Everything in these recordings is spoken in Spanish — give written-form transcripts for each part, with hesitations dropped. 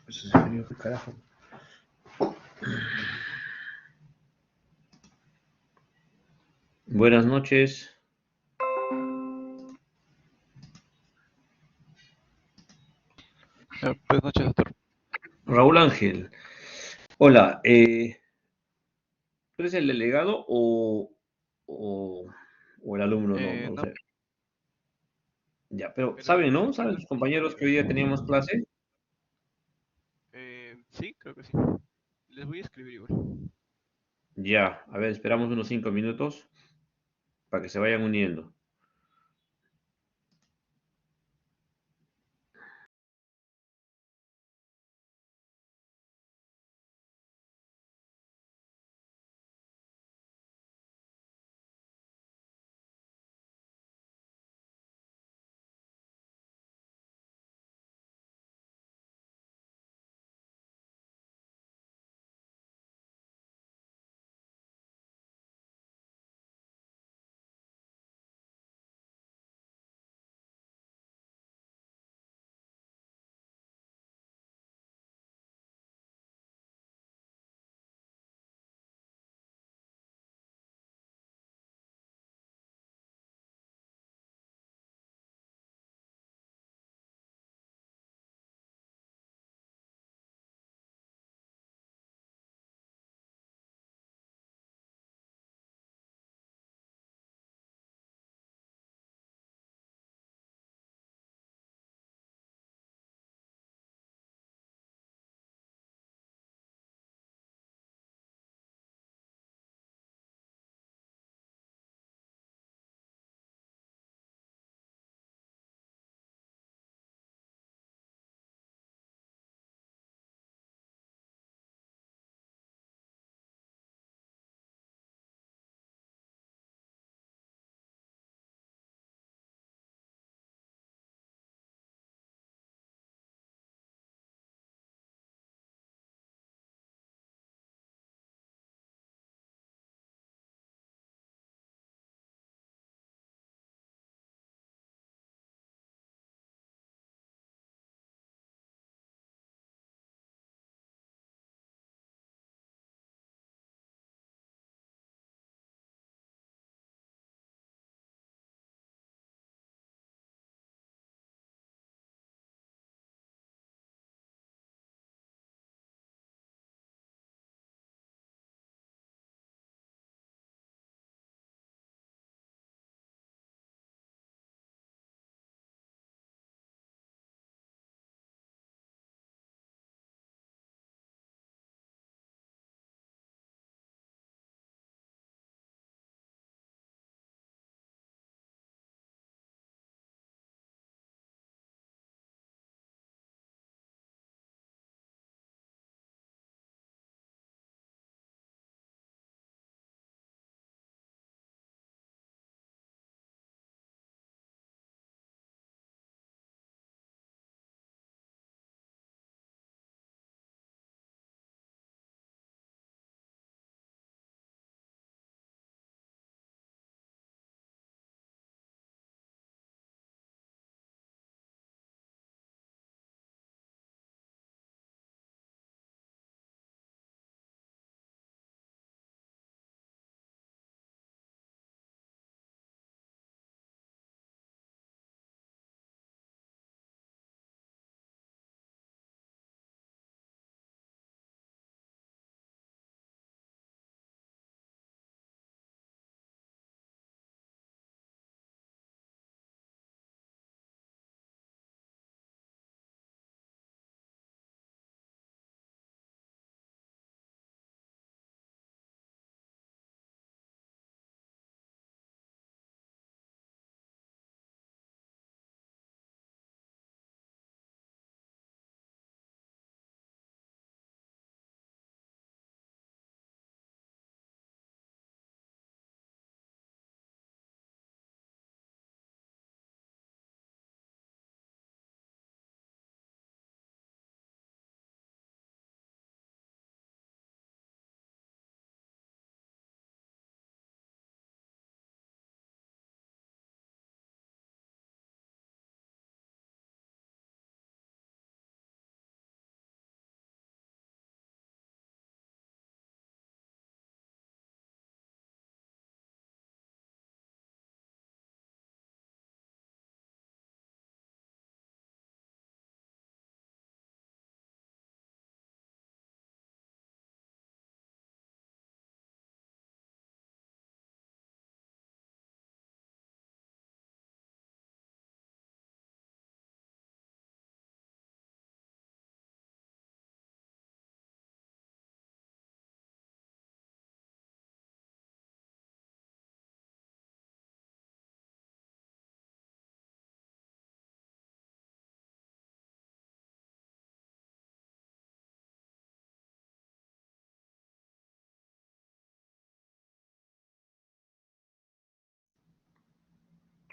Pues en serio, qué carajo. Buenas noches, Buenas noches, doctor. Raúl Ángel. Hola, ¿tú eres el delegado o el alumno? No, no lo No, sé. Ya, pero pero ¿saben, no? creo ¿Saben que sus compañeros que hoy día teníamos clase? sí, creo que sí. Les voy a escribir igual. Ya, a ver, esperamos unos 5 minutos para que se vayan uniendo.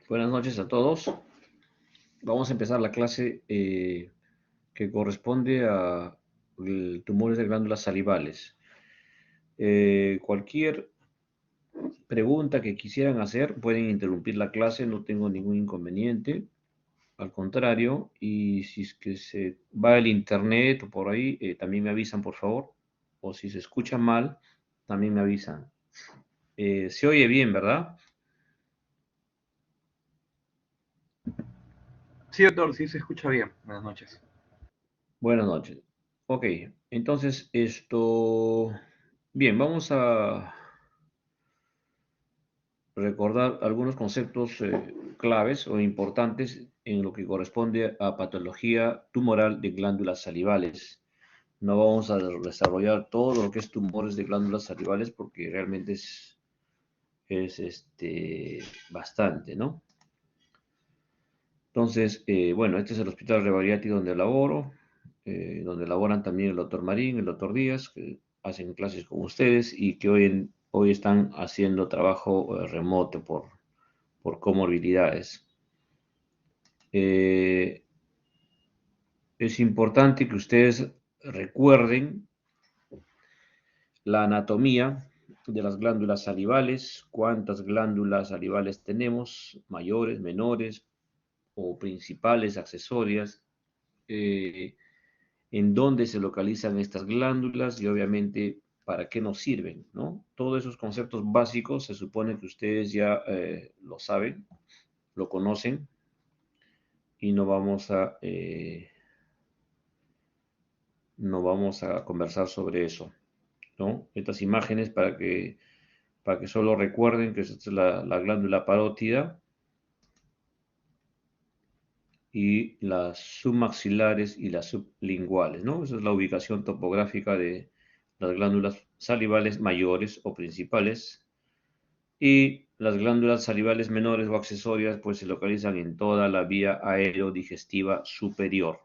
Buenas noches a todos. Vamos a empezar la clase que corresponde a tumores de glándulas salivales. Cualquier pregunta que quisieran hacer, pueden interrumpir la clase, no tengo ningún inconveniente. Al contrario, y si es que se va el internet o por ahí, también me avisan, por favor. O si se escucha mal, también me avisan. Se oye bien, ¿verdad? Sí, doctor, sí se escucha bien. Buenas noches. Buenas noches. Ok, entonces esto... Bien, vamos a recordar algunos conceptos claves o importantes en lo que corresponde a patología tumoral de glándulas salivales. No vamos a desarrollar todo lo que es tumores de glándulas salivales porque realmente es bastante, ¿no? Entonces, bueno, este es el Hospital Revaliati donde laboro, donde laboran también el doctor Marín, el doctor Díaz, que hacen clases con ustedes y que hoy están haciendo trabajo remoto por comorbilidades. Eh, es importante que ustedes recuerden la anatomía de las glándulas salivales, cuántas glándulas salivales tenemos, mayores, menores o principales, accesorias, en dónde se localizan estas glándulas y obviamente para qué nos sirven, ¿no? Todos esos conceptos básicos se supone que ustedes ya lo saben, lo conocen y no vamos a conversar sobre eso, ¿no? Estas imágenes para que solo recuerden que esta es la glándula parótida y las submaxilares y las sublinguales, ¿no? Esa es la ubicación topográfica de las glándulas salivales mayores o principales y las glándulas salivales menores o accesorias pues se localizan en toda la vía aerodigestiva superior.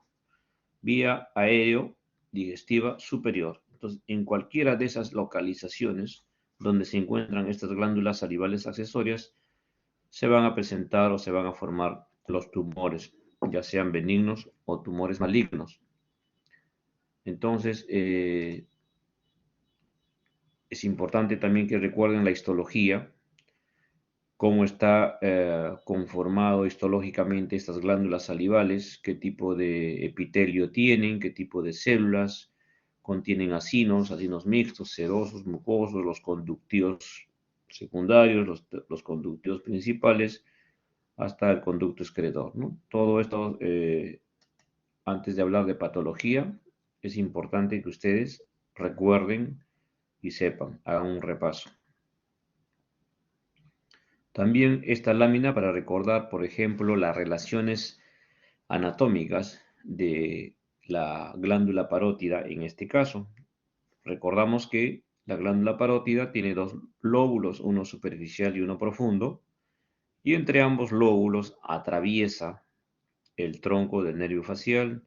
Vía aerodigestiva superior. Entonces, en cualquiera de esas localizaciones donde se encuentran estas glándulas salivales accesorias, se van a presentar o se van a formar los tumores, ya sean benignos o tumores malignos. Entonces, es importante también que recuerden la histología, cómo está conformado histológicamente estas glándulas salivales, qué tipo de epitelio tienen, qué tipo de células, contienen acinos mixtos, serosos, mucosos, los conductivos secundarios, los conductivos principales, hasta el conducto excretor, ¿no? Todo esto, antes de hablar de patología, es importante que ustedes recuerden y sepan, hagan un repaso. También esta lámina para recordar, por ejemplo, las relaciones anatómicas de la glándula parótida en este caso. Recordamos que la glándula parótida tiene dos lóbulos, uno superficial y uno profundo, y entre ambos lóbulos atraviesa el tronco del nervio facial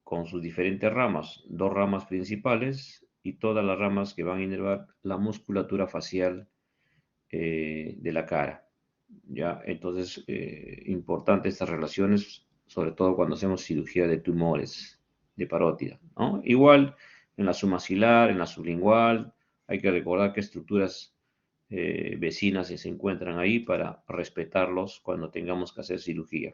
con sus diferentes ramas, dos ramas principales y todas las ramas que van a inervar la musculatura facial de la cara. ¿Ya? Entonces, importante estas relaciones, sobre todo cuando hacemos cirugía de tumores de parótida, ¿no? Igual en la submaxilar, en la sublingual, hay que recordar qué estructuras vecinas se encuentran ahí para respetarlos cuando tengamos que hacer cirugía.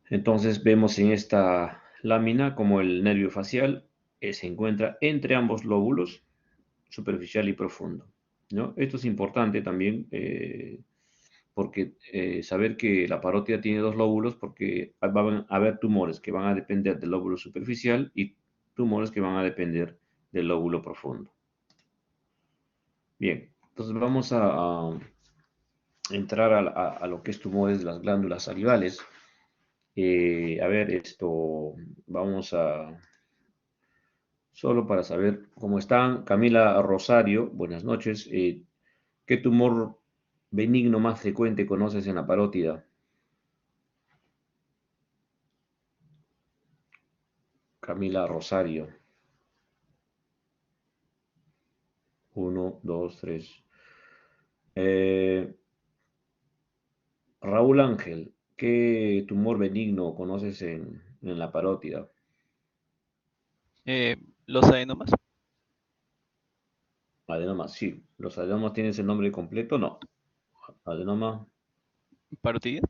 Entonces vemos en esta lámina como el nervio facial se encuentra entre ambos lóbulos, superficial y profundo, ¿no? Esto es importante también porque saber que la parótida tiene dos lóbulos porque van a haber tumores que van a depender del lóbulo superficial y tumores que van a depender del lóbulo profundo. Bien, entonces vamos a entrar a lo que es tumores de las glándulas salivales. A ver, esto vamos a, solo para saber cómo están. Camila Rosario, buenas noches. ¿Qué tumor benigno más frecuente conoces en la parótida? Camila Rosario. 1, 2, 3. Eh, Raúl Ángel, ¿qué tumor benigno conoces en la parótida? Los adenomas, Adenoma, sí. ¿Los adenomas tienen ese nombre completo? No. Adenoma, parotidia,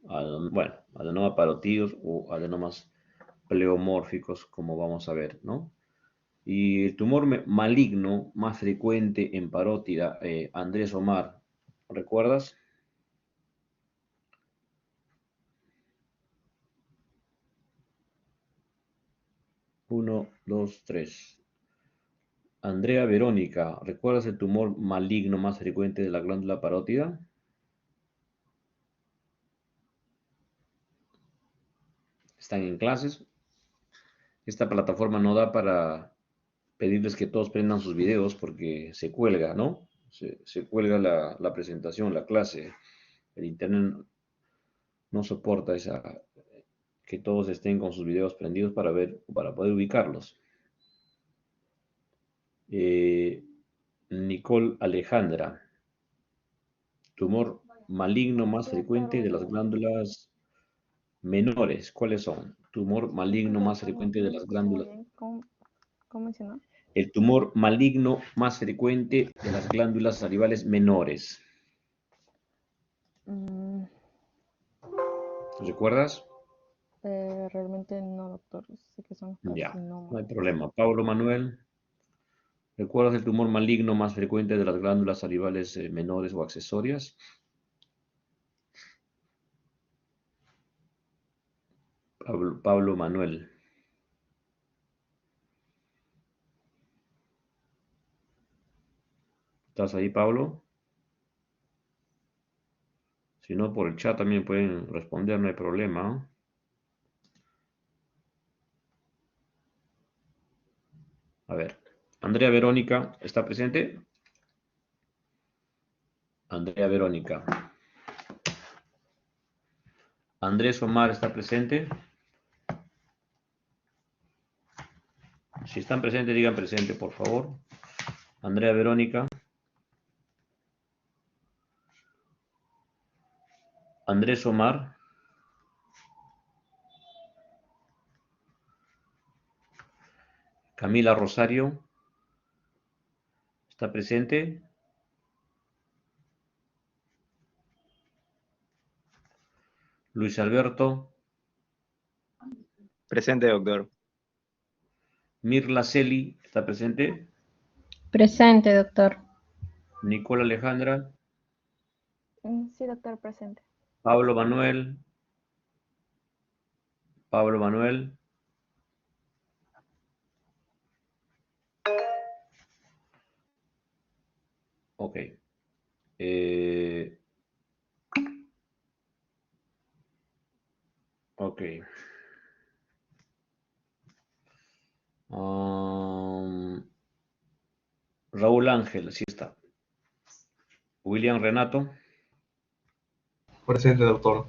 bueno, adenoma parotídeos o adenomas pleomórficos, como vamos a ver, ¿no? Y el tumor maligno más frecuente en parótida, Andrés Omar, ¿recuerdas? Uno, dos, tres. Andrea Verónica, ¿recuerdas el tumor maligno más frecuente de la glándula parótida? ¿Están en clases? Esta plataforma no da para pedirles que todos prendan sus videos porque se cuelga, ¿no? Se cuelga la presentación, la clase. El internet no soporta que todos estén con sus videos prendidos para ver, para poder ubicarlos. Eh, Nicole Alejandra, tumor maligno más frecuente de las glándulas menores. ¿Cuáles son? Tumor maligno más Doctor, frecuente de no las escucho muy glándulas. bien. ¿Cómo mencionó? El tumor maligno más frecuente de las glándulas salivales menores. Mm, ¿Recuerdas? realmente no, doctor. Sé que son los Ya, no carcinomas. hay problema. Pablo Manuel, ¿recuerdas el tumor maligno más frecuente de las glándulas salivales menores o accesorias? Pablo Manuel. ¿Estás ahí, Pablo? Si no, por el chat también pueden responder, no hay problema. A ver, Andrea Verónica, ¿está presente? Andrea Verónica. Andrés Omar, ¿está presente? Si están presentes, digan presente, por favor. Andrea Verónica. Andrés Omar. Camila Rosario. ¿Está presente? Luis Alberto. Presente, doctor. Mirla Celi, ¿está presente? Presente, doctor. Nicola Alejandra. Sí, doctor, presente. Pablo Manuel. Pablo Manuel. Ok. Ok. Raúl Ángel, sí está. William Renato. Presente, doctor.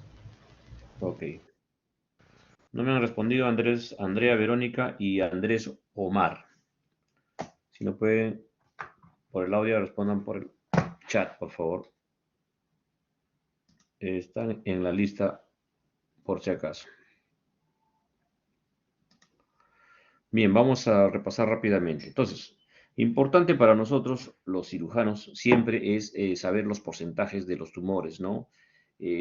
Ok. No me han respondido Andrés, Andrea Verónica y Andrés Omar. Si no pueden por el audio, respondan por el chat, por favor. Están en la lista por si acaso. Bien, vamos a repasar rápidamente. Entonces, importante para nosotros, los cirujanos, siempre es saber los porcentajes de los tumores, ¿no?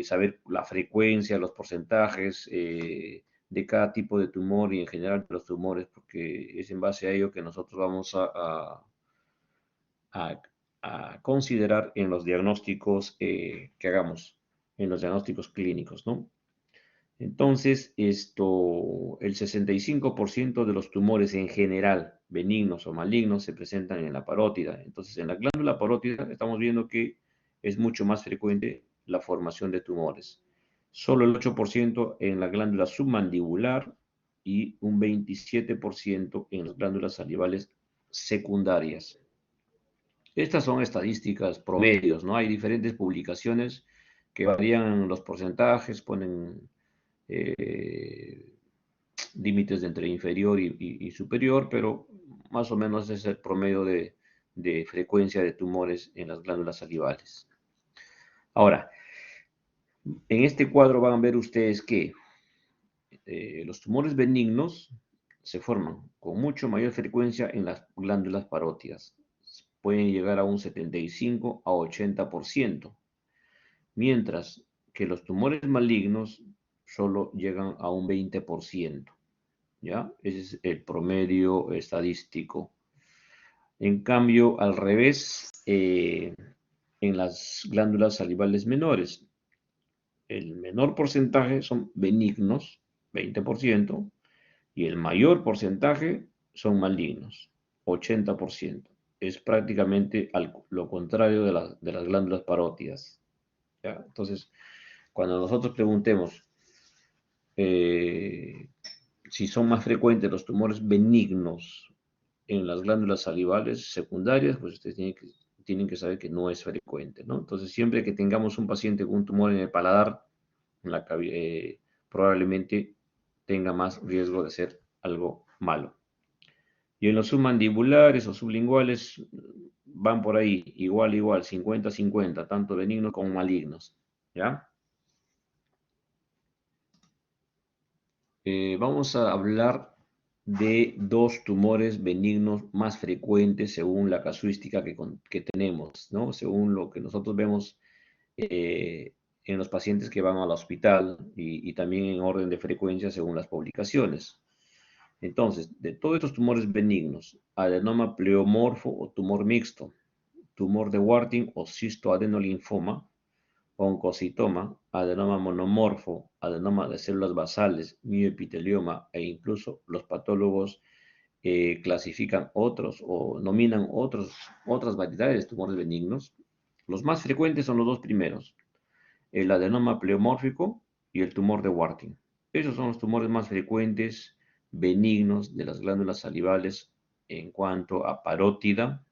Saber la frecuencia, los porcentajes de cada tipo de tumor y en general de los tumores, porque es en base a ello que nosotros vamos a- a considerar en los diagnósticos que hagamos, en los diagnósticos clínicos, ¿no? Entonces, el 65% de los tumores en general, benignos o malignos, se presentan en la parótida. Entonces, en la glándula parótida estamos viendo que es mucho más frecuente la formación de tumores. Solo el 8% en la glándula submandibular y un 27% en las glándulas salivales secundarias. Estas son estadísticas promedios, ¿no? Hay diferentes publicaciones que varían los porcentajes, ponen eh, límites de entre inferior y superior, pero más o menos es el promedio de frecuencia de tumores en las glándulas salivales. Ahora, en este cuadro van a ver ustedes que los tumores benignos se forman con mucho mayor frecuencia en las glándulas parótidas. Pueden llegar a un 75 a 80%, mientras que los tumores malignos solo llegan a un 20%. ¿Ya? Ese es el promedio estadístico. En cambio, al revés, en las glándulas salivales menores, el menor porcentaje son benignos, 20%, y el mayor porcentaje son malignos, 80%. Es prácticamente lo contrario de las glándulas parótidas. ¿Ya? Entonces, cuando nosotros preguntemos si son más frecuentes los tumores benignos en las glándulas salivales secundarias, pues ustedes tienen que saber que no es frecuente, ¿no? Entonces, siempre que tengamos un paciente con un tumor en el paladar, probablemente tenga más riesgo de ser algo malo. Y en los submandibulares o sublinguales van por ahí, igual, 50-50, tanto benignos como malignos, ¿ya? Vamos a hablar de dos tumores benignos más frecuentes según la casuística que tenemos, ¿no? Según lo que nosotros vemos en los pacientes que van al hospital y también en orden de frecuencia según las publicaciones. Entonces, de todos estos tumores benignos, adenoma pleomorfo o tumor mixto, tumor de Warthin o cistoadenolinfoma, oncocitoma, adenoma monomorfo, adenoma de células basales, mioepitelioma e incluso los patólogos clasifican otros o nominan otras variedades de tumores benignos. Los más frecuentes son los dos primeros, el adenoma pleomórfico y el tumor de Warthin. Esos son los tumores más frecuentes benignos de las glándulas salivales en cuanto a parótida,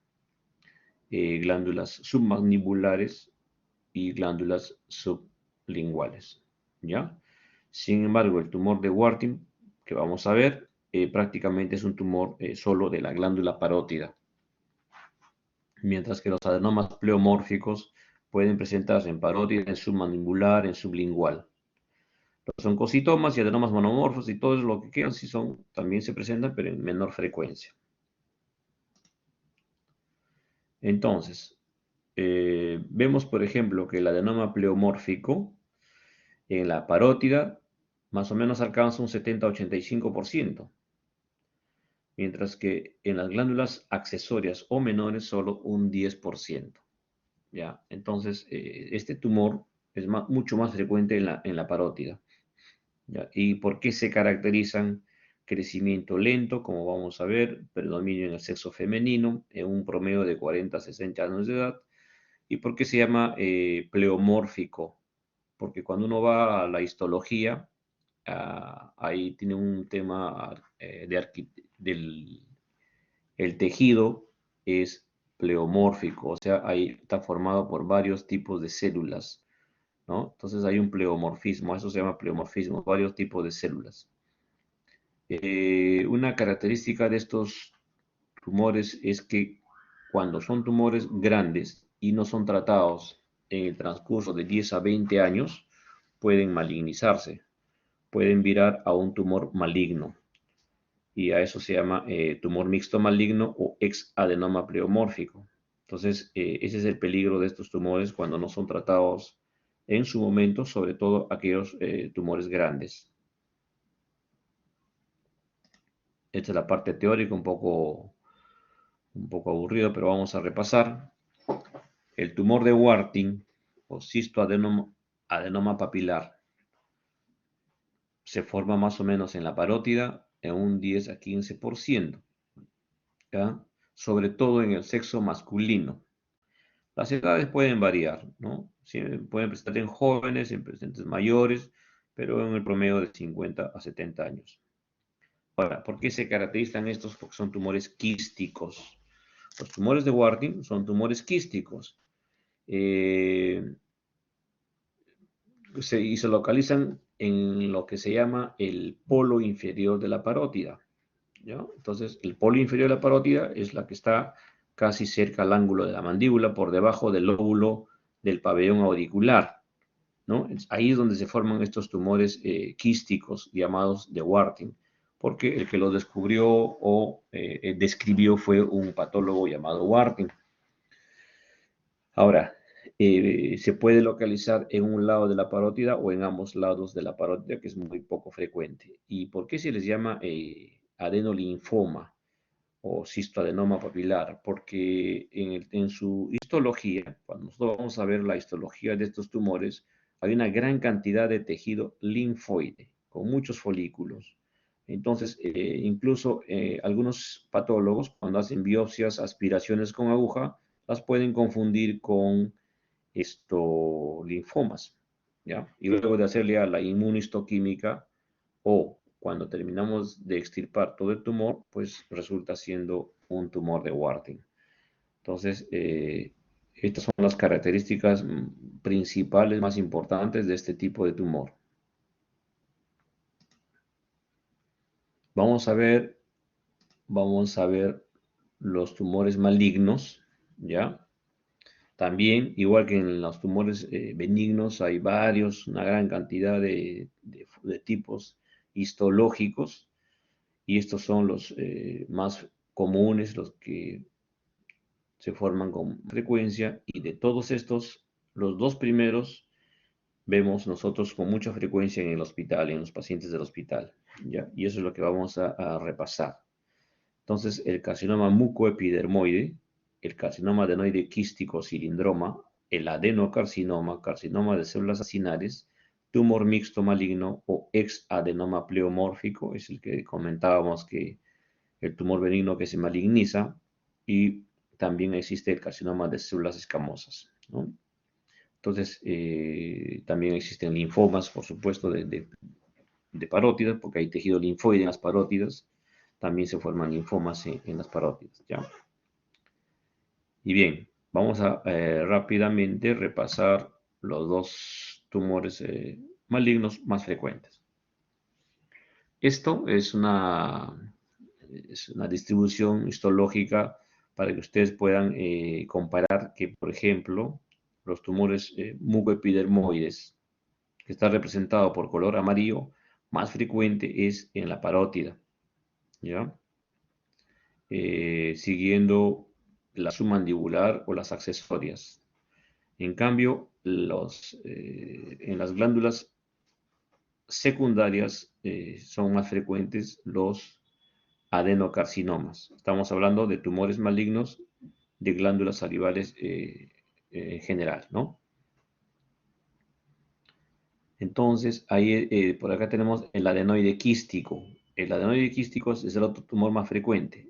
glándulas submandibulares y glándulas sublinguales, ¿ya? Sin embargo, el tumor de Warthin, que vamos a ver, prácticamente es un tumor solo de la glándula parótida, mientras que los adenomas pleomórficos pueden presentarse en parótida, en submandibular, en sublingual. Los oncocitomas y adenomas monomorfos y todo lo que quieran sí también se presentan, pero en menor frecuencia. Entonces, vemos, por ejemplo, que el adenoma pleomórfico en la parótida más o menos alcanza un 70-85%, mientras que en las glándulas accesorias o menores solo un 10%. ¿Ya? Entonces, este tumor es mucho más frecuente en la parótida. ¿Ya? ¿Y por qué se caracterizan? Crecimiento lento, como vamos a ver, predominio en el sexo femenino, en un promedio de 40 a 60 años de edad. ¿Y por qué se llama pleomórfico? Porque cuando uno va a la histología, ahí tiene un tema el tejido es pleomórfico, o sea, ahí está formado por varios tipos de células, ¿no? Entonces hay un pleomorfismo, eso se llama pleomorfismo, varios tipos de células. Una característica de estos tumores es que cuando son tumores grandes y no son tratados en el transcurso de 10 a 20 años, pueden malignizarse, pueden virar a un tumor maligno. Y a eso se llama tumor mixto maligno o exadenoma pleomórfico. Entonces, ese es el peligro de estos tumores cuando no son tratados en su momento, sobre todo aquellos tumores grandes. Esta es la parte teórica, un poco aburrido, pero vamos a repasar. El tumor de Warthin o cistoadenoma papilar se forma más o menos en la parótida en un 10 a 15%, ¿ya? Sobre todo en el sexo masculino. Las edades pueden variar, ¿no? Pueden presentar en jóvenes, en pacientes mayores, pero en el promedio de 50 a 70 años. Ahora, ¿por qué se caracterizan estos? Porque son tumores quísticos. Los tumores de Warthin son tumores quísticos y se localizan en lo que se llama el polo inferior de la parótida, ¿ya? Entonces, el polo inferior de la parótida es la que está casi cerca al ángulo de la mandíbula, por debajo del lóbulo del pabellón auricular, ¿no? Ahí es donde se forman estos tumores quísticos llamados de Warthin, porque el que lo descubrió o describió fue un patólogo llamado Warthin. Ahora, se puede localizar en un lado de la parótida o en ambos lados de la parótida, que es muy poco frecuente. ¿Y por qué se les llama adenolinfoma o cistoadenoma papilar? Porque en su histología, cuando nosotros vamos a ver la histología de estos tumores, hay una gran cantidad de tejido linfoide con muchos folículos. Entonces, incluso algunos patólogos, cuando hacen biopsias, aspiraciones con aguja, las pueden confundir con linfomas, ¿ya? Y luego de hacerle a la inmunistoquímica o cuando terminamos de extirpar todo el tumor, pues resulta siendo un tumor de Warthin. Entonces, estas son las características principales más importantes de este tipo de tumor. Vamos a ver los tumores malignos, ¿ya? También, igual que en los tumores benignos, hay una gran cantidad de tipos histológicos, y estos son los más comunes, los que se forman con frecuencia, y de todos estos, los dos primeros vemos nosotros con mucha frecuencia en el hospital, en los pacientes del hospital, ¿ya? Y eso es lo que vamos a repasar. Entonces, el carcinoma mucoepidermoide, el carcinoma adenoide quístico cilindroma, el adenocarcinoma, carcinoma de células acinares, tumor mixto maligno o exadenoma pleomórfico, es el que comentábamos, que el tumor benigno que se maligniza, y también existe el carcinoma de células escamosas, ¿no? Entonces, también existen linfomas, por supuesto, de parótidas, porque hay tejido linfoide en las parótidas. También se forman linfomas en las parótidas, ¿ya? Y bien, vamos a rápidamente repasar los dos tumores malignos más frecuentes. Esto es una distribución histológica para que ustedes puedan comparar que, por ejemplo, los tumores mucoepidermoides, que está representado por color amarillo, más frecuente es en la parótida, ¿ya? Siguiendo la submandibular o las accesorias. En cambio, en las glándulas secundarias son más frecuentes los adenocarcinomas. Estamos hablando de tumores malignos de glándulas salivales en general, ¿no? Entonces, ahí por acá tenemos el adenoide quístico. El adenoide quístico es el otro tumor más frecuente.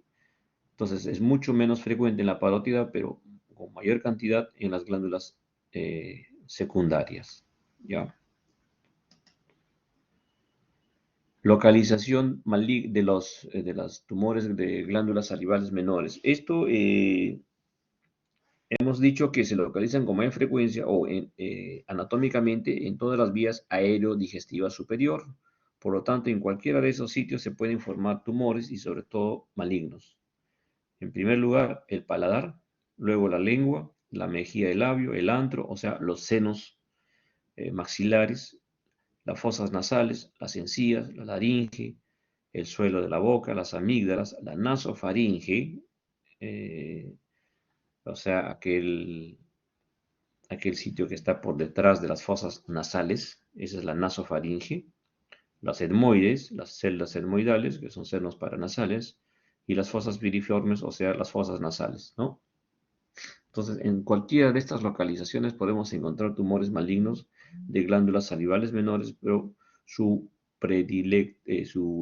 Entonces, es mucho menos frecuente en la parótida, pero con mayor cantidad en las glándulas secundarias, ¿ya? Localización de los tumores de glándulas salivales menores. Esto hemos dicho que se localizan con mayor frecuencia o anatómicamente en todas las vías aéreo-digestivas superior. Por lo tanto, en cualquiera de esos sitios se pueden formar tumores y sobre todo malignos. En primer lugar, el paladar, luego la lengua, la mejilla del labio, el antro, o sea, los senos maxilares, las fosas nasales, las encías, la laringe, el suelo de la boca, las amígdalas, la nasofaringe, o sea, aquel sitio que está por detrás de las fosas nasales, esa es la nasofaringe, las etmoides, las células etmoidales, que son senos paranasales, y las fosas piriformes, o sea, las fosas nasales, ¿no? Entonces, en cualquiera de estas localizaciones podemos encontrar tumores malignos de glándulas salivales menores, pero su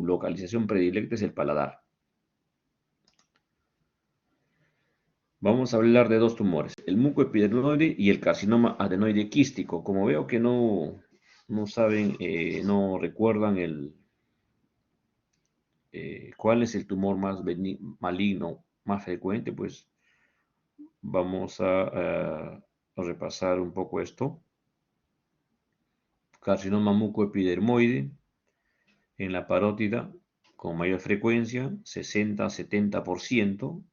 localización predilecta es el paladar. Vamos a hablar de dos tumores, el mucoepidermoide y el carcinoma adenoide quístico. Como veo que no saben, no recuerdan cuál es el tumor más maligno, más frecuente, pues vamos a repasar un poco esto. Carcinoma mucoepidermoide en la parótida con mayor frecuencia, 60-70%.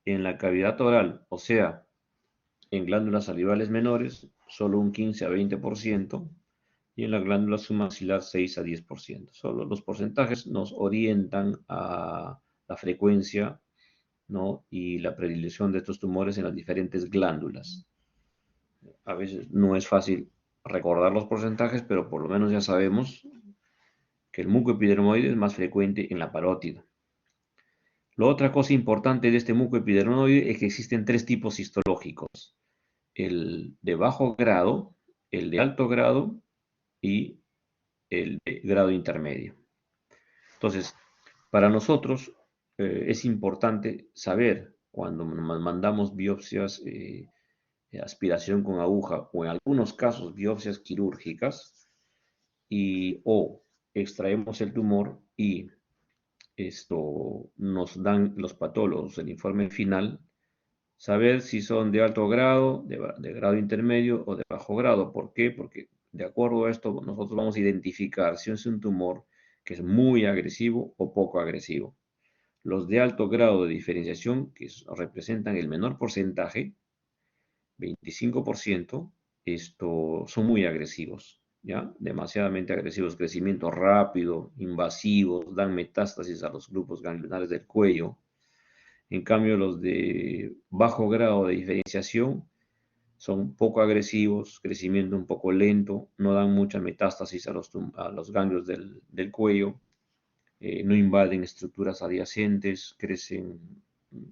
En la cavidad oral, o sea, en glándulas salivales menores, solo un 15 a 20%, y en la glándula submaxilar 6 a 10%. Solo los porcentajes nos orientan a la frecuencia, ¿no?, y la predilección de estos tumores en las diferentes glándulas. A veces no es fácil recordar los porcentajes, pero por lo menos ya sabemos que el mucoepidermoide es más frecuente en la parótida. La otra cosa importante de este mucoepidermoide es que existen tres tipos histológicos: el de bajo grado, el de alto grado y el de grado intermedio. Entonces, para nosotros es importante saber cuando mandamos biopsias, aspiración con aguja o en algunos casos biopsias quirúrgicas, o extraemos el tumor y esto nos dan los patólogos el informe final, saber si son de alto grado, de grado intermedio o de bajo grado. ¿Por qué? Porque de acuerdo a esto nosotros vamos a identificar si es un tumor que es muy agresivo o poco agresivo. Los de alto grado de diferenciación, que representan el menor porcentaje, 25%, son muy agresivos, ¿ya? Demasiadamente agresivos, crecimiento rápido, invasivos, dan metástasis a los grupos ganglionares del cuello. En cambio, los de bajo grado de diferenciación son poco agresivos, crecimiento un poco lento, no dan mucha metástasis a los ganglios del cuello, no invaden estructuras adyacentes, crecen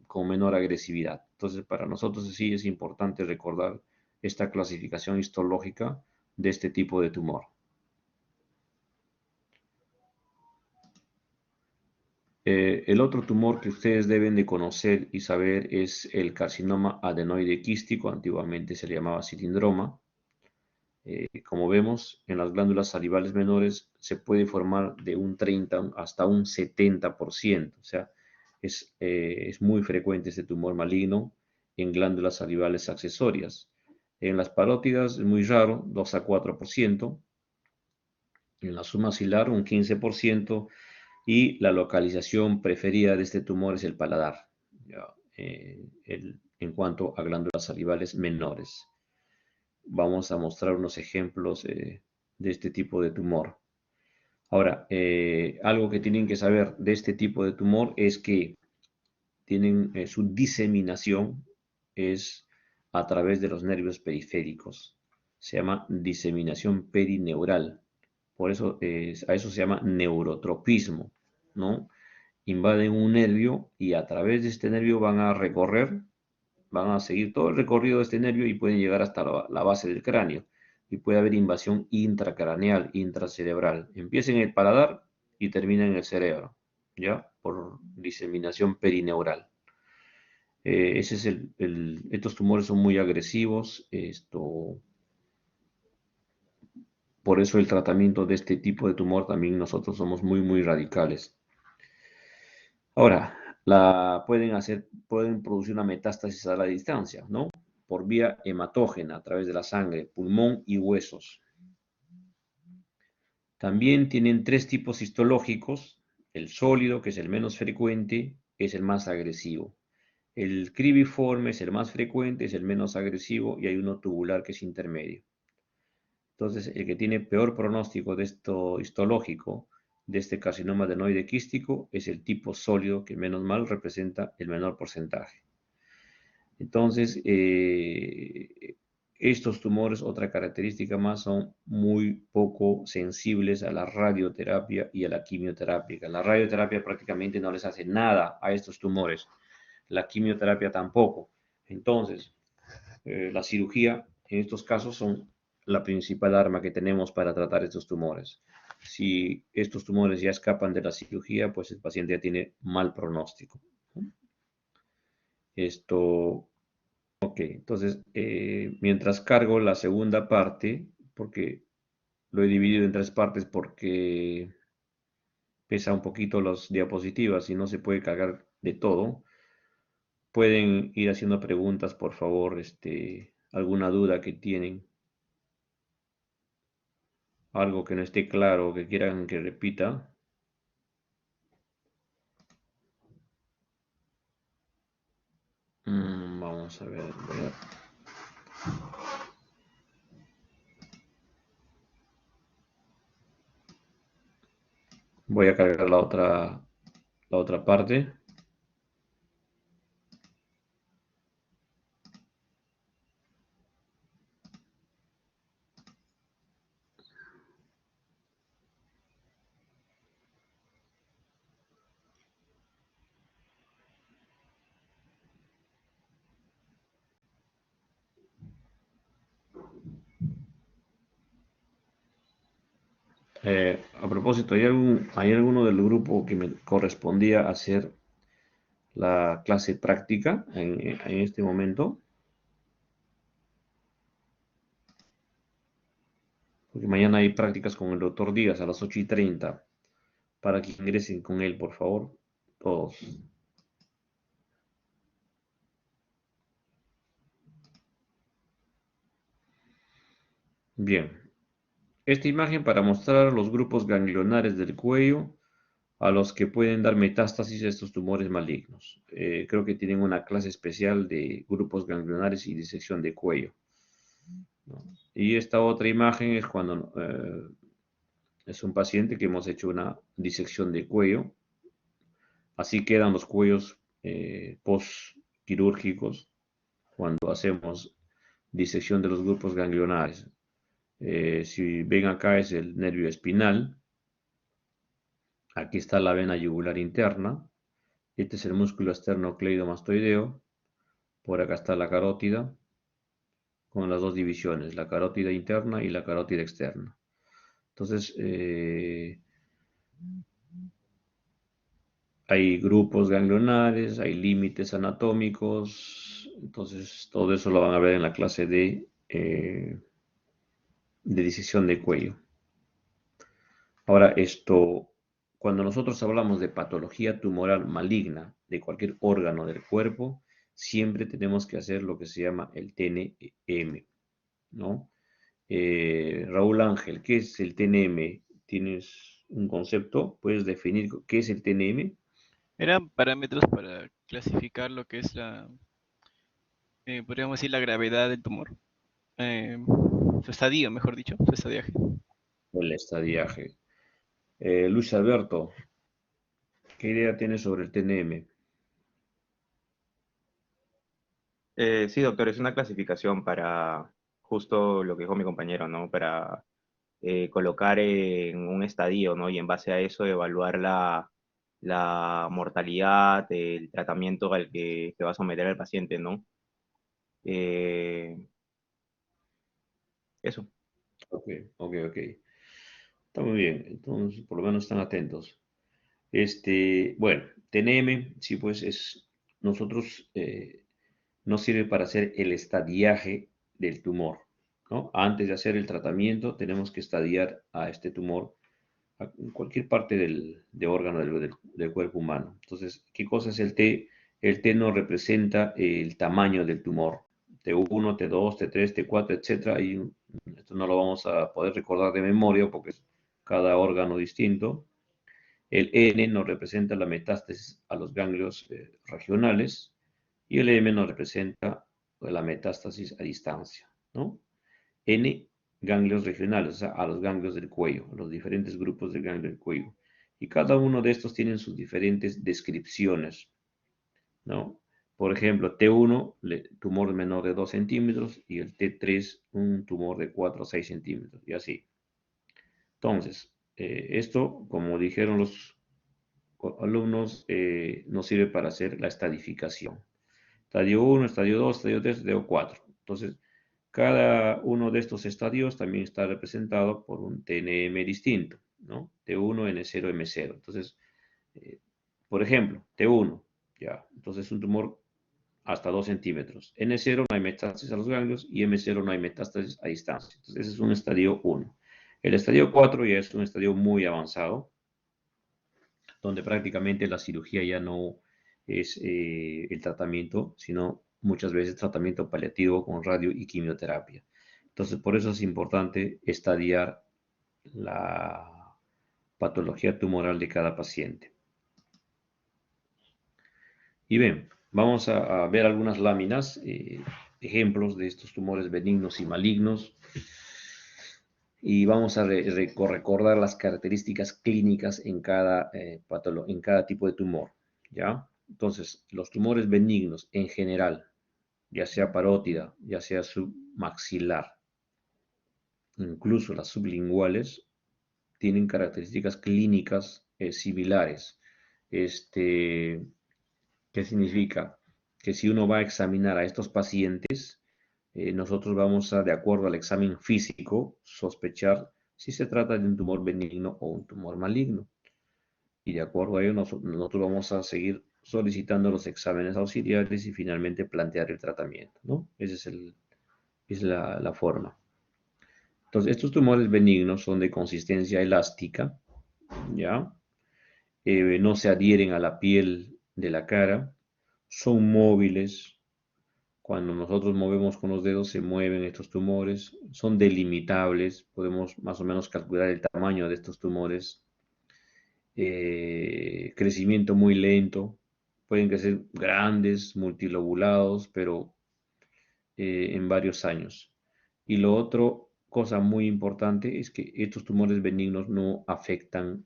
con menor agresividad. Entonces, para nosotros sí es importante recordar esta clasificación histológica de este tipo de tumor. El otro tumor que ustedes deben de conocer y saber es el carcinoma adenoide quístico, antiguamente se le llamaba cilindroma. Como vemos, en las glándulas salivales menores se puede formar de un 30 hasta un 70%, o sea, es muy frecuente este tumor maligno en glándulas salivales accesorias. En las parótidas es muy raro, 2 a 4%, en la submaxilar un 15%, y la localización preferida de este tumor es el paladar, ¿ya? En cuanto a glándulas salivales menores. Vamos a mostrar unos ejemplos de este tipo de tumor. Ahora, algo que tienen que saber de este tipo de tumor es que tienen su diseminación es a través de los nervios periféricos. Se llama diseminación perineural. Por eso a eso se llama neurotropismo, ¿no? Invaden un nervio y a través de este nervio van a seguir todo el recorrido de este nervio y pueden llegar hasta la base del cráneo. Y puede haber invasión intracraneal, intracerebral. Empieza en el paladar y termina en el cerebro, ¿ya? Por diseminación perineural. Estos tumores son muy agresivos. Por eso el tratamiento de este tipo de tumor también nosotros somos muy, muy radicales. Ahora, pueden producir una metástasis a la distancia, ¿no? Por vía hematógena, a través de la sangre, pulmón y huesos. También tienen tres tipos histológicos. El sólido, que es el menos frecuente, es el más agresivo. El cribiforme es el más frecuente, es el menos agresivo, y hay uno tubular que es intermedio. Entonces, el que tiene peor pronóstico de esto histológico, de este carcinoma adenoide quístico, es el tipo sólido, que menos mal representa el menor porcentaje. Entonces, estos tumores, otra característica más, son muy poco sensibles a la radioterapia y a la quimioterapia. La radioterapia prácticamente no les hace nada a estos tumores, la quimioterapia tampoco. Entonces, la cirugía en estos casos son la principal arma que tenemos para tratar estos tumores. Si estos tumores ya escapan de la cirugía, pues el paciente ya tiene mal pronóstico. Ok, entonces, mientras cargo la segunda parte, porque lo he dividido en tres partes porque pesa un poquito las diapositivas y no se puede cargar de todo, pueden ir haciendo preguntas, por favor, alguna duda que tienen, algo que no esté claro, que quieran que repita. Vamos a ver. Voy a cargar la otra parte. A propósito, ¿hay alguno del grupo que me correspondía hacer la clase práctica en este momento? Porque mañana hay prácticas con el doctor Díaz a las 8:30 para que ingresen con él, por favor, todos. Bien, esta imagen para mostrar los grupos ganglionares del cuello a los que pueden dar metástasis estos tumores malignos. Creo que tienen una clase especial de grupos ganglionares y disección de cuello, ¿no? Y esta otra imagen es cuando es un paciente que hemos hecho una disección de cuello. Así quedan los cuellos postquirúrgicos cuando hacemos disección de los grupos ganglionares. Si ven acá es el nervio espinal. Aquí está la vena yugular interna. Este es el músculo esternocleidomastoideo. Por acá está la carótida con las dos divisiones, la carótida interna y la carótida externa. Entonces, hay grupos ganglionares, hay límites anatómicos. Entonces, todo eso lo van a ver en la clase de disección de cuello. Ahora, cuando nosotros hablamos de patología tumoral maligna de cualquier órgano del cuerpo, siempre tenemos que hacer lo que se llama el TNM, ¿no? Raúl Ángel, ¿qué es el TNM? ¿Tienes un concepto? ¿Puedes definir qué es el TNM? Eran parámetros para clasificar lo que es podríamos decir, la gravedad del tumor. Su estadio, mejor dicho, su estadiaje. El estadiaje. Luis Alberto, ¿qué idea tienes sobre el TNM? Sí, doctor, es una clasificación para justo lo que dijo mi compañero, ¿no? Para colocar en un estadio, ¿no? Y en base a eso evaluar la mortalidad, el tratamiento al que va a someter al paciente, ¿no? Eh, Eso. Ok, ok. Está muy bien. Entonces, por lo menos están atentos. Bueno, TNM, sí, pues nosotros nos sirve para hacer el estadiaje del tumor, ¿no? Antes de hacer el tratamiento, tenemos que estadiar a este tumor en cualquier parte de órgano del cuerpo humano. Entonces, ¿qué cosa es el T? El T nos representa el tamaño del tumor. T1, T2, T3, T4, etcétera. Esto no lo vamos a poder recordar de memoria porque es cada órgano distinto. El N nos representa la metástasis a los ganglios regionales y el M nos representa la metástasis a distancia, ¿no? N, ganglios regionales, o sea, a los ganglios del cuello, a los diferentes grupos del ganglio del cuello. Y cada uno de estos tienen sus diferentes descripciones, ¿no? Por ejemplo, T1, tumor menor de 2 centímetros, y el T3, un tumor de 4 a 6 centímetros, y así. Entonces, esto, como dijeron los alumnos, nos sirve para hacer la estadificación. Estadio 1, estadio 2, estadio 3, estadio 4. Entonces, cada uno de estos estadios también está representado por un TNM distinto, ¿no? T1, N0, M0. Entonces, eh, por ejemplo, T1, ya, entonces un tumor hasta 2 centímetros. N0 no hay metástasis a los ganglios y M0 no hay metástasis a distancia. Entonces, ese es un estadio 1. El estadio 4 ya es un estadio muy avanzado, donde prácticamente la cirugía ya no es el tratamiento, sino muchas veces tratamiento paliativo con radio y quimioterapia. Entonces, por eso es importante estadiar la patología tumoral de cada paciente. Y ven, Vamos a ver algunas láminas, ejemplos de estos tumores benignos y malignos, y vamos a recordar las características clínicas en cada tipo de tumor, ¿ya? Entonces, los tumores benignos en general, ya sea parótida, ya sea submaxilar, incluso las sublinguales, tienen características clínicas similares. ¿Qué significa? Que si uno va a examinar a estos pacientes, nosotros vamos a, de acuerdo al examen físico, sospechar si se trata de un tumor benigno o un tumor maligno. Y de acuerdo a ello, nosotros vamos a seguir solicitando los exámenes auxiliares y finalmente plantear el tratamiento, ¿no? Es la forma. Entonces, estos tumores benignos son de consistencia elástica, ¿ya? No se adhieren a la piel de la cara, son móviles. Cuando nosotros movemos con los dedos se mueven estos tumores, son delimitables, podemos más o menos calcular el tamaño de estos tumores. Crecimiento muy lento, pueden crecer grandes, multilobulados, pero en varios años. Y lo otro, cosa muy importante, es que estos tumores benignos no afectan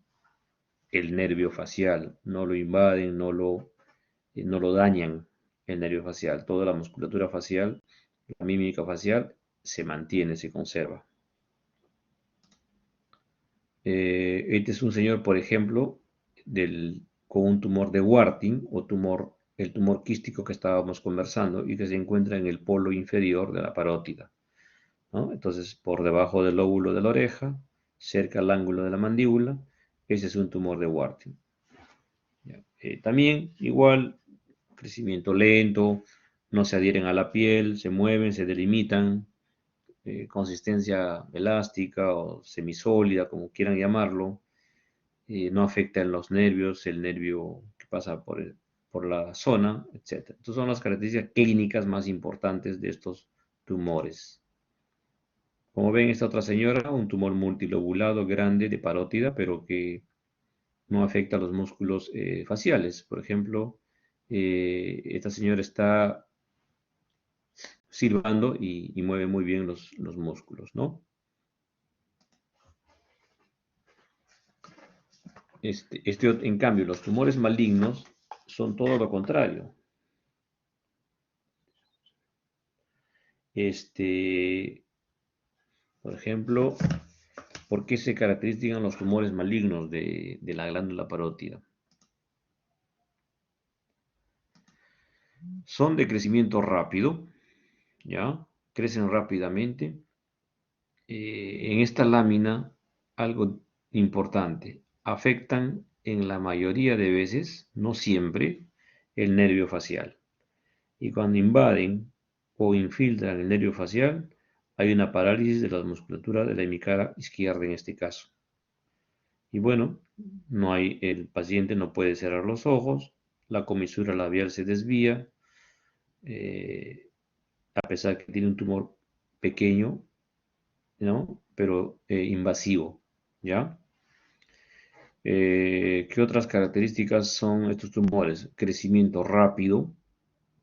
el nervio facial, no lo invaden, no lo dañan el nervio facial. Toda la musculatura facial, la mímica facial, se mantiene, se conserva. Este es un señor, por ejemplo, con un tumor de Warthin o el tumor quístico que estábamos conversando y que se encuentra en el polo inferior de la parótida, ¿no? Entonces, por debajo del lóbulo de la oreja, cerca al ángulo de la mandíbula, ese es un tumor de Warthin. También, igual, crecimiento lento, no se adhieren a la piel, se mueven, se delimitan, consistencia elástica o semisólida, como quieran llamarlo, no afecta en los nervios, el nervio que pasa por la zona, etc. Estas son las características clínicas más importantes de estos tumores. Como ven, esta otra señora, un tumor multilobulado grande de parótida, pero que no afecta a los músculos faciales. Por ejemplo, esta señora está silbando y mueve muy bien los músculos, ¿no? En cambio, los tumores malignos son todo lo contrario. Por ejemplo, ¿por qué se caracterizan los tumores malignos de la glándula parótida? Son de crecimiento rápido, ¿ya? Crecen rápidamente. En esta lámina, algo importante, afectan en la mayoría de veces, no siempre, el nervio facial. Y cuando invaden o infiltran el nervio facial, hay una parálisis de la musculatura de la hemicara izquierda en este caso. Y bueno, el paciente no puede cerrar los ojos, la comisura labial se desvía, a pesar que tiene un tumor pequeño, ¿no? Pero invasivo, ¿ya? ¿Qué otras características son estos tumores? Crecimiento rápido,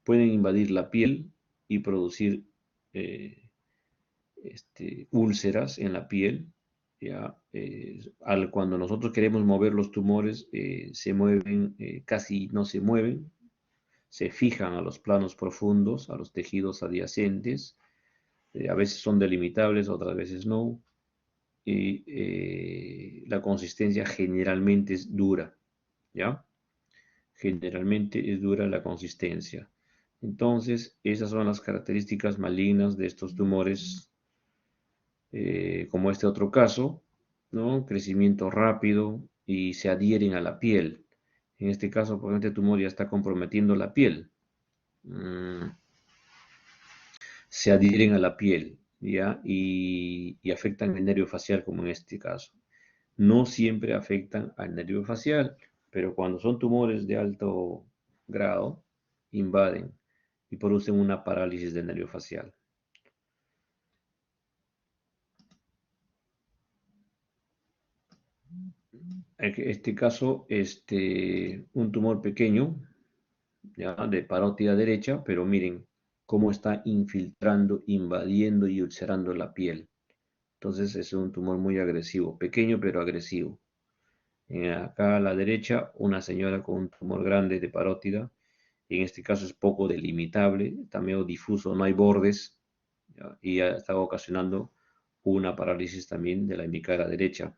pueden invadir la piel y producir úlceras en la piel. ¿Ya? Cuando nosotros queremos mover los tumores, se mueven, casi no se mueven, se fijan a los planos profundos, a los tejidos adyacentes. A veces son delimitables, otras veces no. Y la consistencia generalmente es dura, ¿ya? Generalmente es dura la consistencia. Entonces, esas son las características malignas de estos tumores, como este otro caso, ¿no? Crecimiento rápido y se adhieren a la piel. En este caso, por ejemplo, este tumor ya está comprometiendo la piel. Se adhieren a la piel, ¿ya? Y afectan el nervio facial, como en este caso. No siempre afectan al nervio facial, pero cuando son tumores de alto grado, invaden y producen una parálisis del nervio facial. En este caso, un tumor pequeño, ¿ya? De parótida derecha, pero miren cómo está infiltrando, invadiendo y ulcerando la piel. Entonces es un tumor muy agresivo, pequeño pero agresivo. Acá a la derecha, una señora con un tumor grande de parótida. En este caso es poco delimitable, está medio difuso, no hay bordes, ¿ya? Y ya está ocasionando una parálisis también de la hemicara derecha.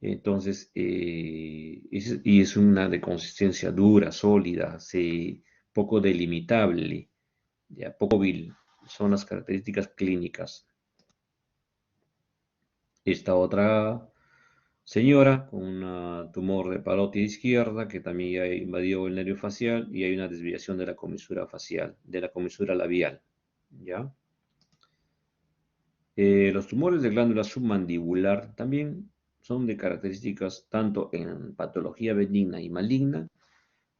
Entonces, y es una de consistencia dura, sólida, poco delimitable, ya, poco vil. Son las características clínicas. Esta otra señora con un tumor de parótida izquierda que también ya invadió el nervio facial y hay una desviación de la comisura facial, de la comisura labial, ¿ya? Los tumores de glándula submandibular también son de características, tanto en patología benigna y maligna,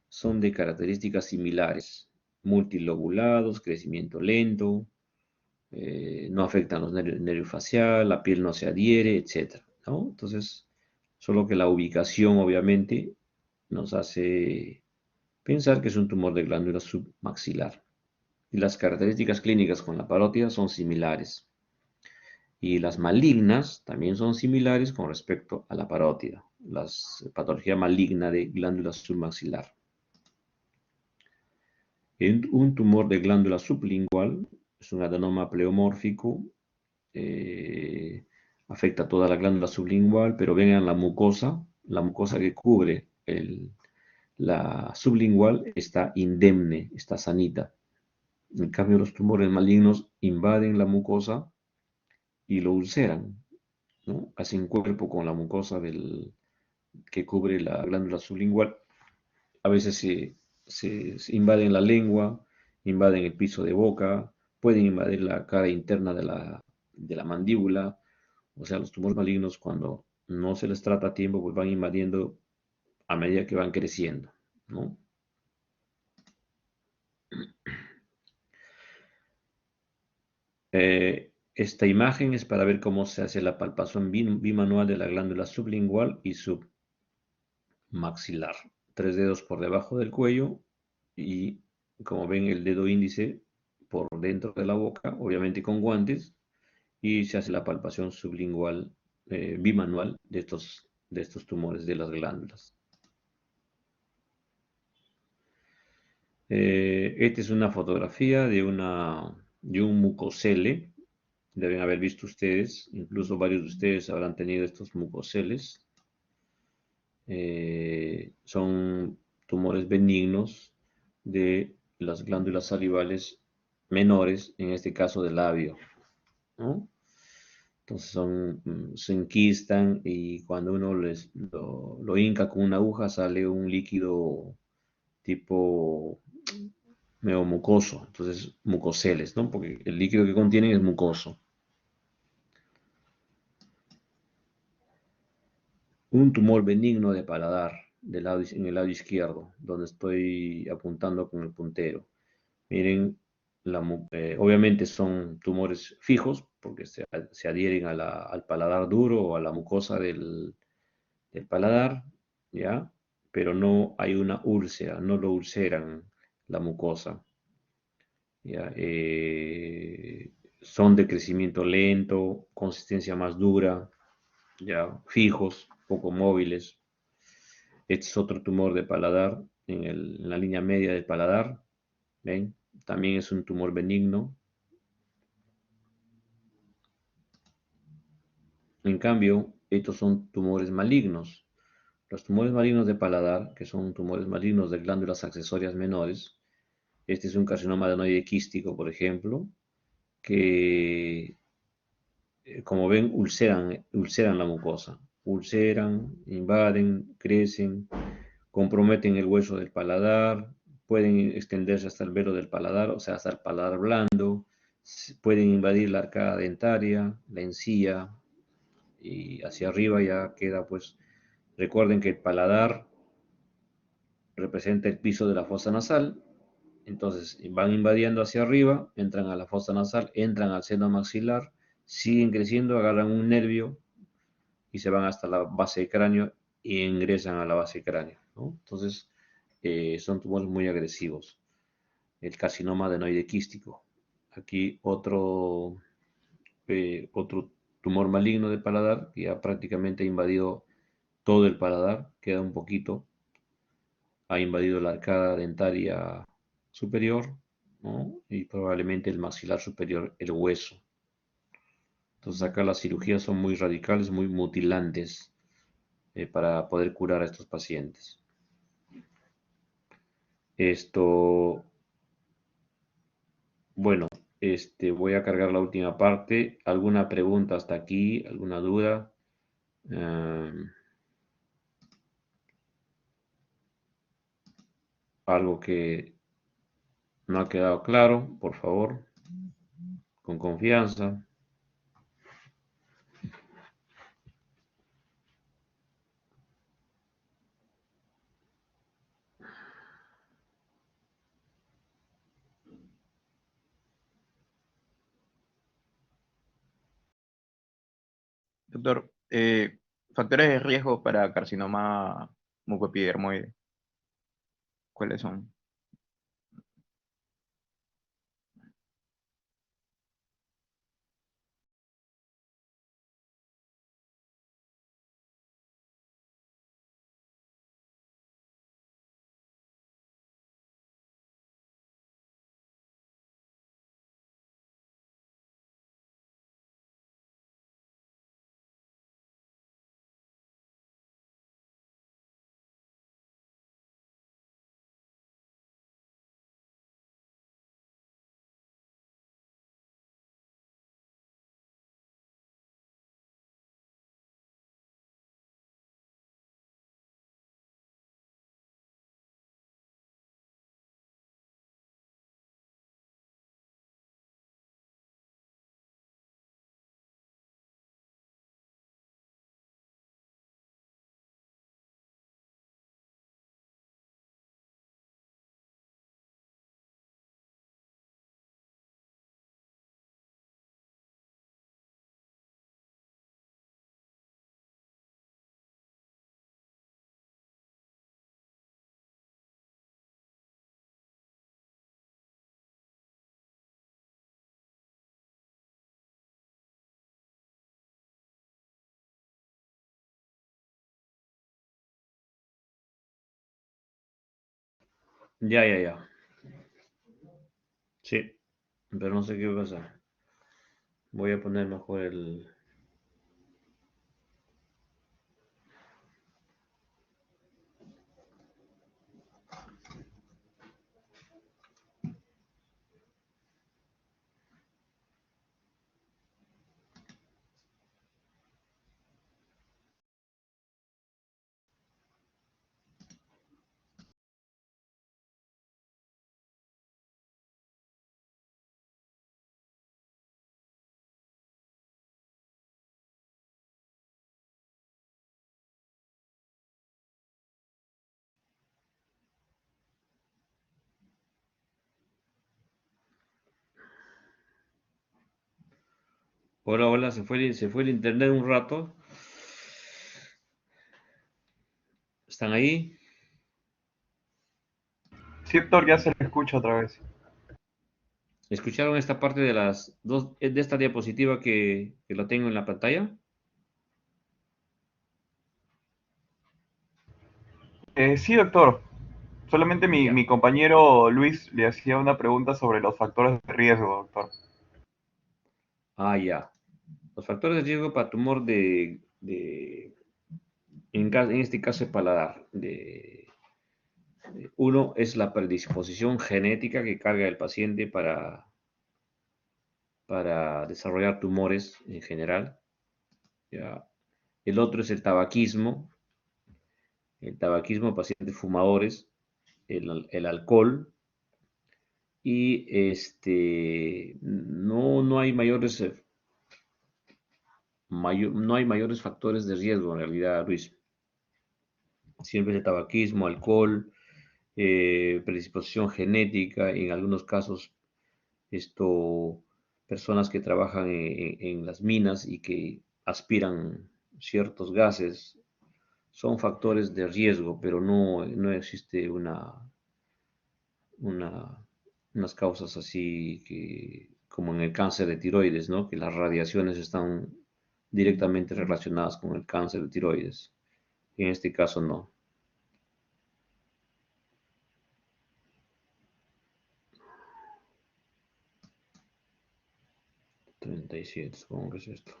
son de características similares, multilobulados, crecimiento lento, no afectan los nervios, el nervio facial, la piel no se adhiere, etc., ¿no? Entonces, solo que la ubicación obviamente nos hace pensar que es un tumor de glándula submaxilar. Y las características clínicas con la parótida son similares. Y las malignas también son similares con respecto a la parótida, la patología maligna de glándula submaxilar. Un tumor de glándula sublingual es un adenoma pleomórfico, afecta toda la glándula sublingual, pero ven en la mucosa que cubre la sublingual está indemne, está sanita. En cambio, los tumores malignos invaden la mucosa y lo ulceran, ¿no? Hacen cuerpo con la mucosa que cubre la glándula sublingual. A veces se invaden la lengua, invaden el piso de boca, pueden invadir la cara interna de la mandíbula. O sea, los tumores malignos, cuando no se les trata a tiempo, pues van invadiendo a medida que van creciendo, ¿no? Esta imagen es para ver cómo se hace la palpación bimanual de la glándula sublingual y submaxilar. 3 dedos por debajo del cuello y, como ven, el dedo índice por dentro de la boca, obviamente con guantes, y se hace la palpación sublingual bimanual de estos tumores de las glándulas. Esta es una fotografía de un mucosele. Deben haber visto ustedes, incluso varios de ustedes habrán tenido estos mucoseles. Son tumores benignos de las glándulas salivales menores, en este caso del labio, ¿no? Entonces se enquistan y cuando uno lo hinca con una aguja sale un líquido tipo medio mucoso, entonces mucoseles, ¿no? Porque el líquido que contienen es mucoso. Un tumor benigno de paladar en el lado izquierdo, donde estoy apuntando con el puntero. Miren, obviamente son tumores fijos porque se adhieren al paladar duro o a la mucosa del paladar, ¿ya? Pero no hay una úlcera, no lo ulceran la mucosa, ¿ya? Son de crecimiento lento, consistencia más dura, ya fijos, poco móviles. Este es otro tumor de paladar en la línea media del paladar. ¿Ven? También es un tumor benigno. En cambio, estos son tumores malignos. Los tumores malignos de paladar, que son tumores malignos de glándulas accesorias menores, este es un carcinoma adenoide quístico, por ejemplo, que, como ven, ulceran la mucosa. Ulceran, invaden, crecen, comprometen el hueso del paladar, pueden extenderse hasta el velo del paladar, o sea, hasta el paladar blando, pueden invadir la arcada dentaria, la encía, y hacia arriba ya queda, pues, recuerden que el paladar representa el piso de la fosa nasal, entonces van invadiendo hacia arriba, entran a la fosa nasal, entran al seno maxilar, siguen creciendo, agarran un nervio y se van hasta la base del cráneo y ingresan a la base del cráneo, ¿no? Entonces, son tumores muy agresivos. El carcinoma adenoide quístico. Aquí otro tumor maligno de paladar que ya prácticamente ha invadido todo el paladar, queda un poquito, ha invadido la arcada dentaria superior, ¿no? Y probablemente el maxilar superior, el hueso. Entonces acá las cirugías son muy radicales, muy mutilantes para poder curar a estos pacientes. Esto, bueno, voy a cargar la última parte. ¿Alguna pregunta hasta aquí? ¿Alguna duda? Algo que no ha quedado claro, por favor, con confianza. Doctor, factores de riesgo para carcinoma mucoepidermoide, ¿cuáles son? Ya. Sí, pero no sé qué pasa. Voy a poner mejor el... Hola, se fue el internet un rato. ¿Están ahí? Sí, doctor, ya se le escucha otra vez. ¿Escucharon esta parte de las dos, de esta diapositiva que lo tengo en la pantalla? Sí, doctor. Solamente mi, Ya. mi compañero Luis le hacía una pregunta sobre los factores de riesgo, doctor. Ya. Los factores de riesgo para tumor en este caso, el paladar. Uno es la predisposición genética que carga el paciente para desarrollar tumores en general. ¿Ya? El otro es el tabaquismo, pacientes fumadores, el alcohol. Y no hay no hay mayores factores de riesgo en realidad, Luis. Siempre es el tabaquismo, alcohol, predisposición genética, en algunos casos personas que trabajan en las minas y que aspiran ciertos gases son factores de riesgo, pero no existe unas causas así como en el cáncer de tiroides, ¿no? Que las radiaciones están directamente relacionadas con el cáncer de tiroides. En este caso no. $37, supongo que es esto.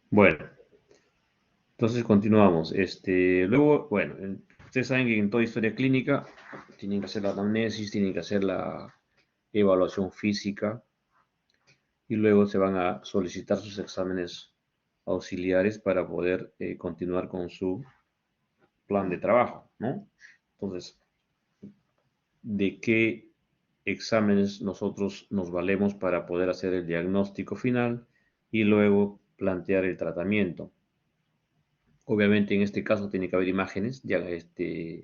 Bueno, entonces continuamos. Luego, bueno, ustedes saben que en toda historia clínica tienen que hacer la anamnesis, tienen que hacer la evaluación física y luego se van a solicitar sus exámenes auxiliares para poder continuar con su plan de trabajo, ¿no? Entonces, ¿de qué exámenes nosotros nos valemos para poder hacer el diagnóstico final y luego plantear el tratamiento? Obviamente en este caso tiene que haber imágenes,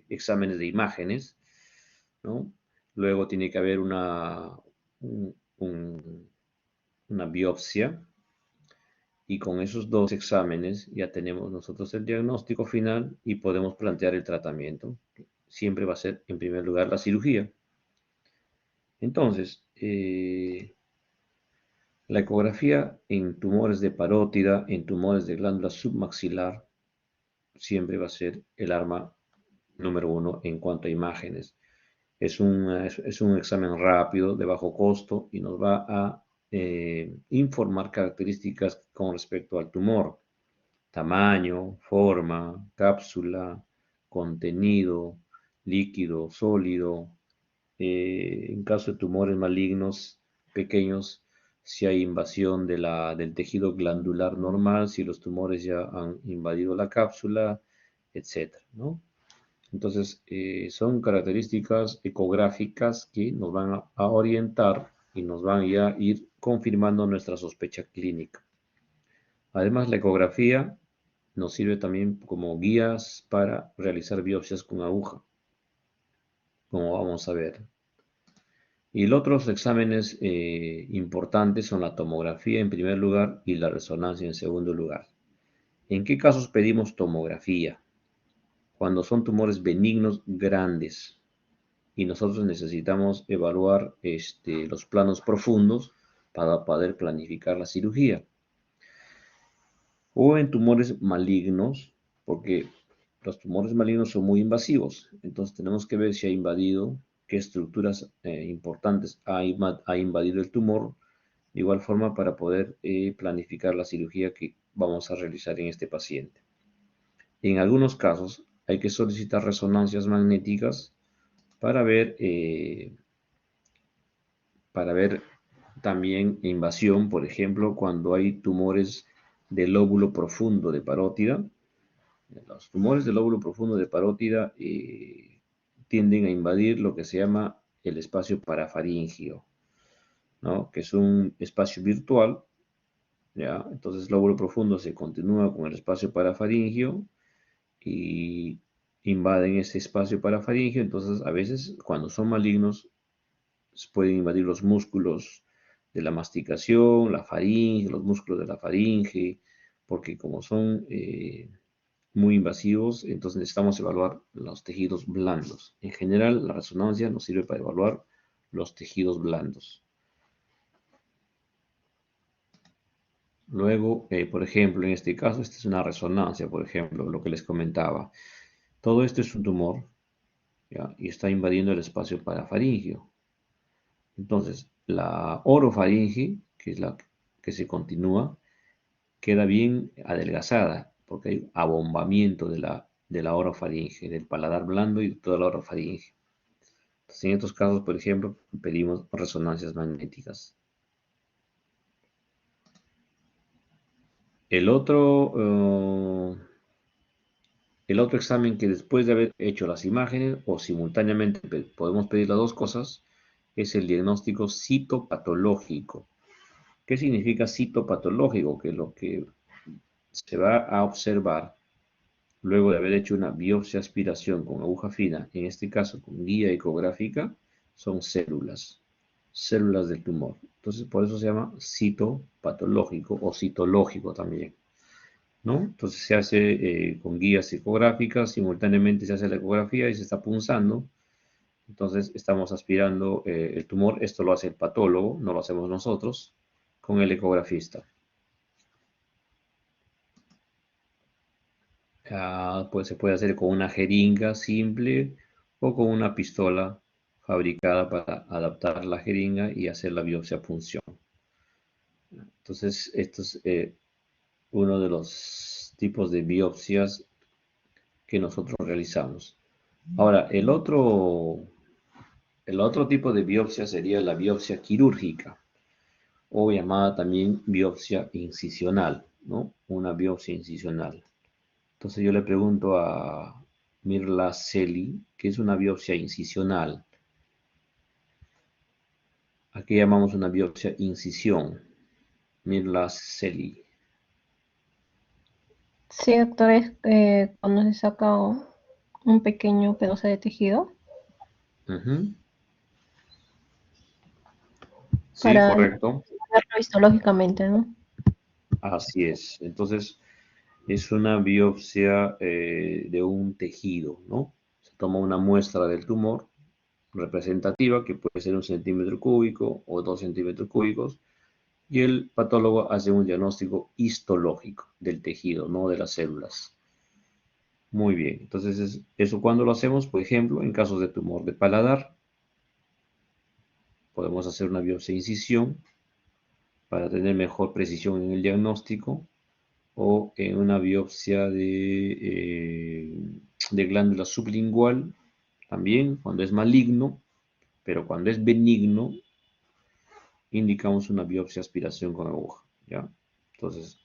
exámenes de imágenes, ¿no? Luego tiene que haber una biopsia y con esos dos exámenes ya tenemos nosotros el diagnóstico final y podemos plantear el tratamiento. Siempre va a ser en primer lugar la cirugía. Entonces, la ecografía en tumores de parótida, en tumores de glándula submaxilar, siempre va a ser el arma número uno en cuanto a imágenes. Es un examen rápido, de bajo costo y nos va a informar características con respecto al tumor: tamaño, forma, cápsula, contenido, líquido, sólido. En caso de tumores malignos pequeños, si hay invasión del tejido glandular normal, si los tumores ya han invadido la cápsula, etcétera, ¿no? Entonces, son características ecográficas que nos van a orientar y nos van ya a ir confirmando nuestra sospecha clínica. Además, la ecografía nos sirve también como guías para realizar biopsias con aguja, como vamos a ver. Y los otros exámenes importantes son la tomografía en primer lugar y la resonancia en segundo lugar. ¿En qué casos pedimos tomografía? Cuando son tumores benignos grandes y nosotros necesitamos evaluar los planos profundos para poder planificar la cirugía. O en tumores malignos, porque los tumores malignos son muy invasivos, entonces tenemos que ver si ha invadido, qué estructuras importantes ha invadido el tumor, de igual forma para poder planificar la cirugía que vamos a realizar en este paciente. En algunos casos hay que solicitar resonancias magnéticas para ver también invasión, por ejemplo, cuando hay tumores del lóbulo profundo de parótida. Los tumores del lóbulo profundo de parótida tienden a invadir lo que se llama el espacio parafaringio, ¿no? Que es un espacio virtual, ¿ya? Entonces el lóbulo profundo se continúa con el espacio parafaringio y invaden ese espacio parafaringio. Entonces a veces cuando son malignos pueden invadir los músculos de la masticación, la faringe, los músculos de la faringe, porque como son muy invasivos, entonces necesitamos evaluar los tejidos blandos. En general, la resonancia nos sirve para evaluar los tejidos blandos. Luego, por ejemplo, en este caso, esta es una resonancia, por ejemplo, lo que les comentaba. Todo esto es un tumor, ¿ya? Y está invadiendo el espacio parafaringio. Entonces, la orofaringe, que es la que se continúa, queda bien adelgazada, porque hay abombamiento de la orofaringe, del paladar blando y de toda la orofaringe. Entonces, en estos casos, por ejemplo, pedimos resonancias magnéticas. El otro examen que después de haber hecho las imágenes o simultáneamente podemos pedir las dos cosas es el diagnóstico citopatológico. ¿Qué significa citopatológico? Que lo que se va a observar luego de haber hecho una biopsia aspiración con aguja fina, en este caso con guía ecográfica, son células del tumor. Entonces, por eso se llama citopatológico o citológico también, ¿no? Entonces se hace con guías ecográficas, simultáneamente se hace la ecografía y se está punzando. Entonces estamos aspirando el tumor, esto lo hace el patólogo, no lo hacemos nosotros, con el ecografista. Pues se puede hacer con una jeringa simple o con una pistola fabricada para adaptar la jeringa y hacer la biopsia a punción. Entonces, esto es uno de los tipos de biopsias que nosotros realizamos. Ahora, el otro tipo de biopsia sería la biopsia quirúrgica o llamada también biopsia incisional, ¿no? Una biopsia incisional. Entonces yo le pregunto a Mirla Celi, ¿qué es una biopsia incisional? ¿A qué llamamos una biopsia incisión? Mirla Celi. Sí, doctor, es cuando se saca un pequeño pedazo de tejido Ujú. Sí, para correcto. verlo histológicamente, ¿no? Así es. Entonces, es una biopsia de un tejido, ¿no? Se toma una muestra del tumor representativa, que puede ser 1 centímetro cúbico o 2 centímetros cúbicos, y el patólogo hace un diagnóstico histológico del tejido, no de las células. Muy bien, entonces eso cuando lo hacemos, por ejemplo, en casos de tumor de paladar, podemos hacer una biopsia de incisión para tener mejor precisión en el diagnóstico, o en una biopsia de glándula sublingual, también cuando es maligno, pero cuando es benigno, indicamos una biopsia aspiración con aguja, ¿ya? Entonces,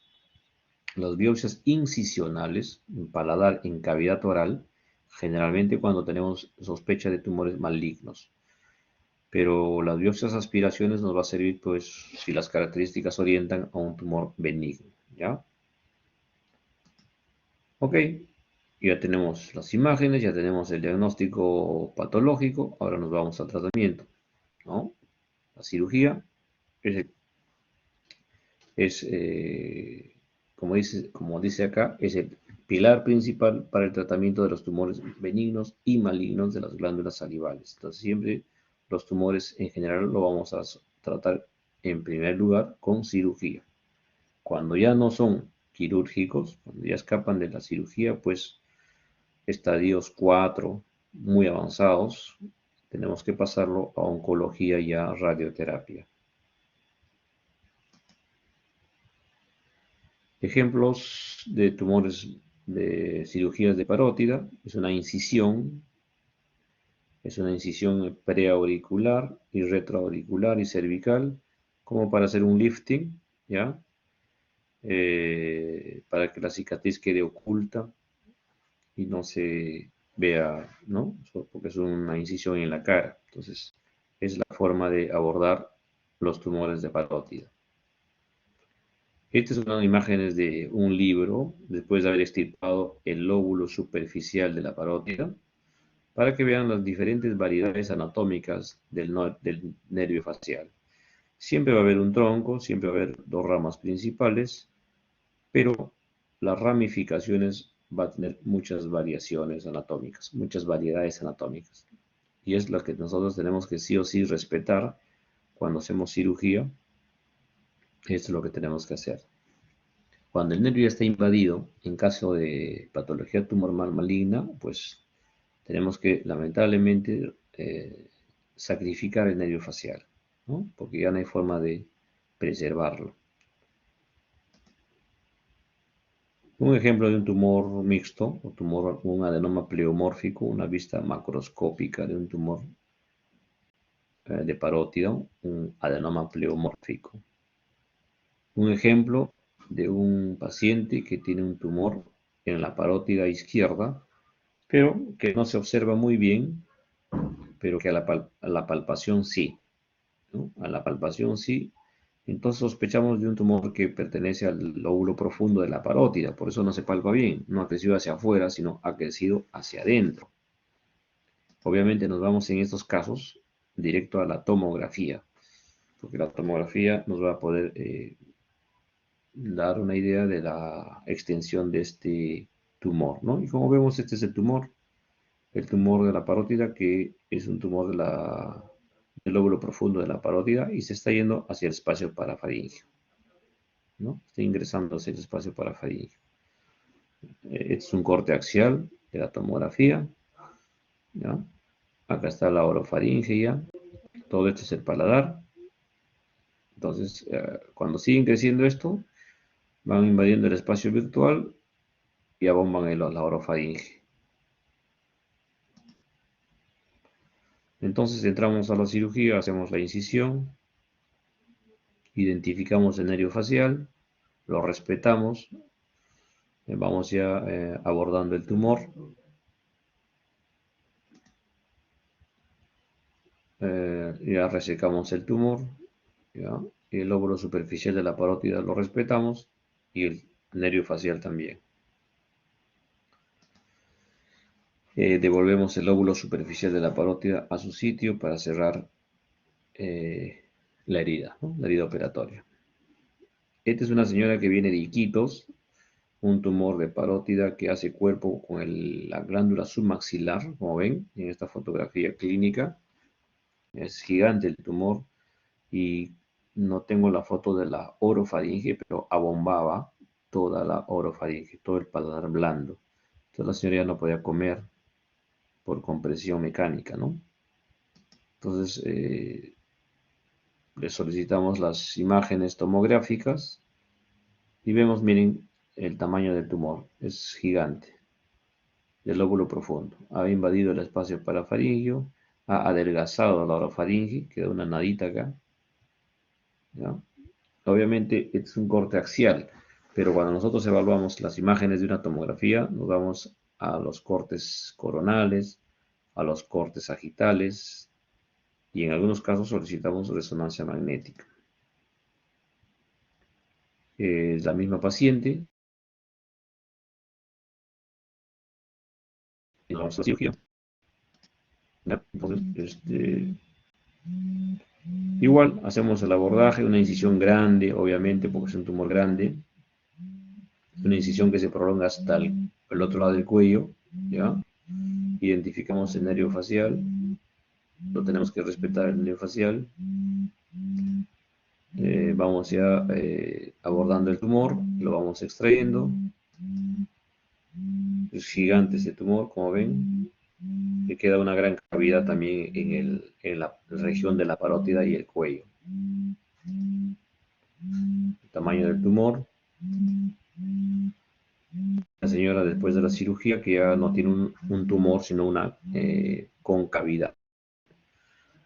las biopsias incisionales, en paladar, en cavidad oral, generalmente cuando tenemos sospecha de tumores malignos. Pero las biopsias aspiraciones nos va a servir, pues, si las características orientan a un tumor benigno, ¿ya? Ok, ya tenemos las imágenes, ya tenemos el diagnóstico patológico, ahora nos vamos al tratamiento, ¿no? La cirugía es, como dice acá, es el pilar principal para el tratamiento de los tumores benignos y malignos de las glándulas salivales. Entonces, siempre los tumores en general lo vamos a tratar en primer lugar con cirugía. Cuando ya no son quirúrgicos, cuando ya escapan de la cirugía, pues estadios 4 muy avanzados, tenemos que pasarlo a oncología y a radioterapia. Ejemplos de tumores de cirugías de parótida: es una incisión preauricular y retroauricular y cervical, como para hacer un lifting, ¿ya? Para que la cicatriz quede oculta y no se vea, ¿no? Porque es una incisión en la cara. Entonces, es la forma de abordar los tumores de parótida. Estas son imágenes de un libro, después de haber extirpado el lóbulo superficial de la parótida, para que vean las diferentes variedades anatómicas del nervio facial. Siempre va a haber un tronco, siempre va a haber dos ramas principales, pero las ramificaciones va a tener muchas variaciones anatómicas, muchas variedades anatómicas. Y es lo que nosotros tenemos que sí o sí respetar cuando hacemos cirugía. Esto es lo que tenemos que hacer. Cuando el nervio está invadido, en caso de patología tumoral maligna, pues tenemos que lamentablemente sacrificar el nervio facial, ¿no? Porque ya no hay forma de preservarlo. Un ejemplo de un tumor mixto, o un adenoma pleomórfico, una vista macroscópica de un tumor de parótida, un adenoma pleomórfico. Un ejemplo de un paciente que tiene un tumor en la parótida izquierda, pero que no se observa muy bien, pero que a la palpación sí, ¿no? A la palpación sí, Entonces sospechamos de un tumor que pertenece al lóbulo profundo de la parótida, por eso no se palpa bien, no ha crecido hacia afuera, sino ha crecido hacia adentro. Obviamente nos vamos en estos casos directo a la tomografía, porque la tomografía nos va a poder dar una idea de la extensión de este tumor, ¿no? Y como vemos, este es el tumor de la parótida, que es un tumor del lóbulo profundo de la parótida y se está yendo hacia el espacio parafaríngeo, ¿no? Está ingresando hacia el espacio parafaríngeo. Este es un corte axial de la tomografía, ¿ya? Acá está la orofaringe ya. Todo esto es el paladar. Entonces, cuando siguen creciendo esto, van invadiendo el espacio virtual y abomban la orofaringe. Entonces entramos a la cirugía, hacemos la incisión, identificamos el nervio facial, lo respetamos, vamos ya abordando el tumor. Ya resecamos el tumor, ¿ya? Y el lóbulo superficial de la parótida lo respetamos y el nervio facial también. Devolvemos el lóbulo superficial de la parótida a su sitio para cerrar la herida, ¿no? La herida operatoria. Esta es una señora que viene de Iquitos, un tumor de parótida que hace cuerpo con la glándula submaxilar, como ven en esta fotografía clínica. Es gigante el tumor y no tengo la foto de la orofaringe, pero abombaba toda la orofaringe, todo el paladar blando. Entonces la señora ya no podía comer por compresión mecánica, ¿no? Entonces le solicitamos las imágenes tomográficas y vemos, miren, el tamaño del tumor. Es gigante, del lóbulo profundo. Ha invadido el espacio parafaringio, ha adelgazado la orofaringe, queda una nadita acá, ¿ya? Obviamente es un corte axial, pero cuando nosotros evaluamos las imágenes de una tomografía, nos vamos a los cortes coronales, a los cortes sagitales y en algunos casos solicitamos resonancia magnética. Es la misma paciente. Y vamos a la cirugía. ¿Ya? Entonces, igual hacemos el abordaje, una incisión grande, obviamente, porque es un tumor grande. Es una incisión que se prolonga hasta el otro lado del cuello, ¿ya? Identificamos el nervio facial, lo tenemos que respetar el nervio facial. Vamos ya abordando el tumor, lo vamos extrayendo. Es gigante ese tumor, como ven. Le queda una gran cavidad también en la región de la parótida y el cuello. El tamaño del tumor. La señora después de la cirugía que ya no tiene un tumor, sino una concavidad,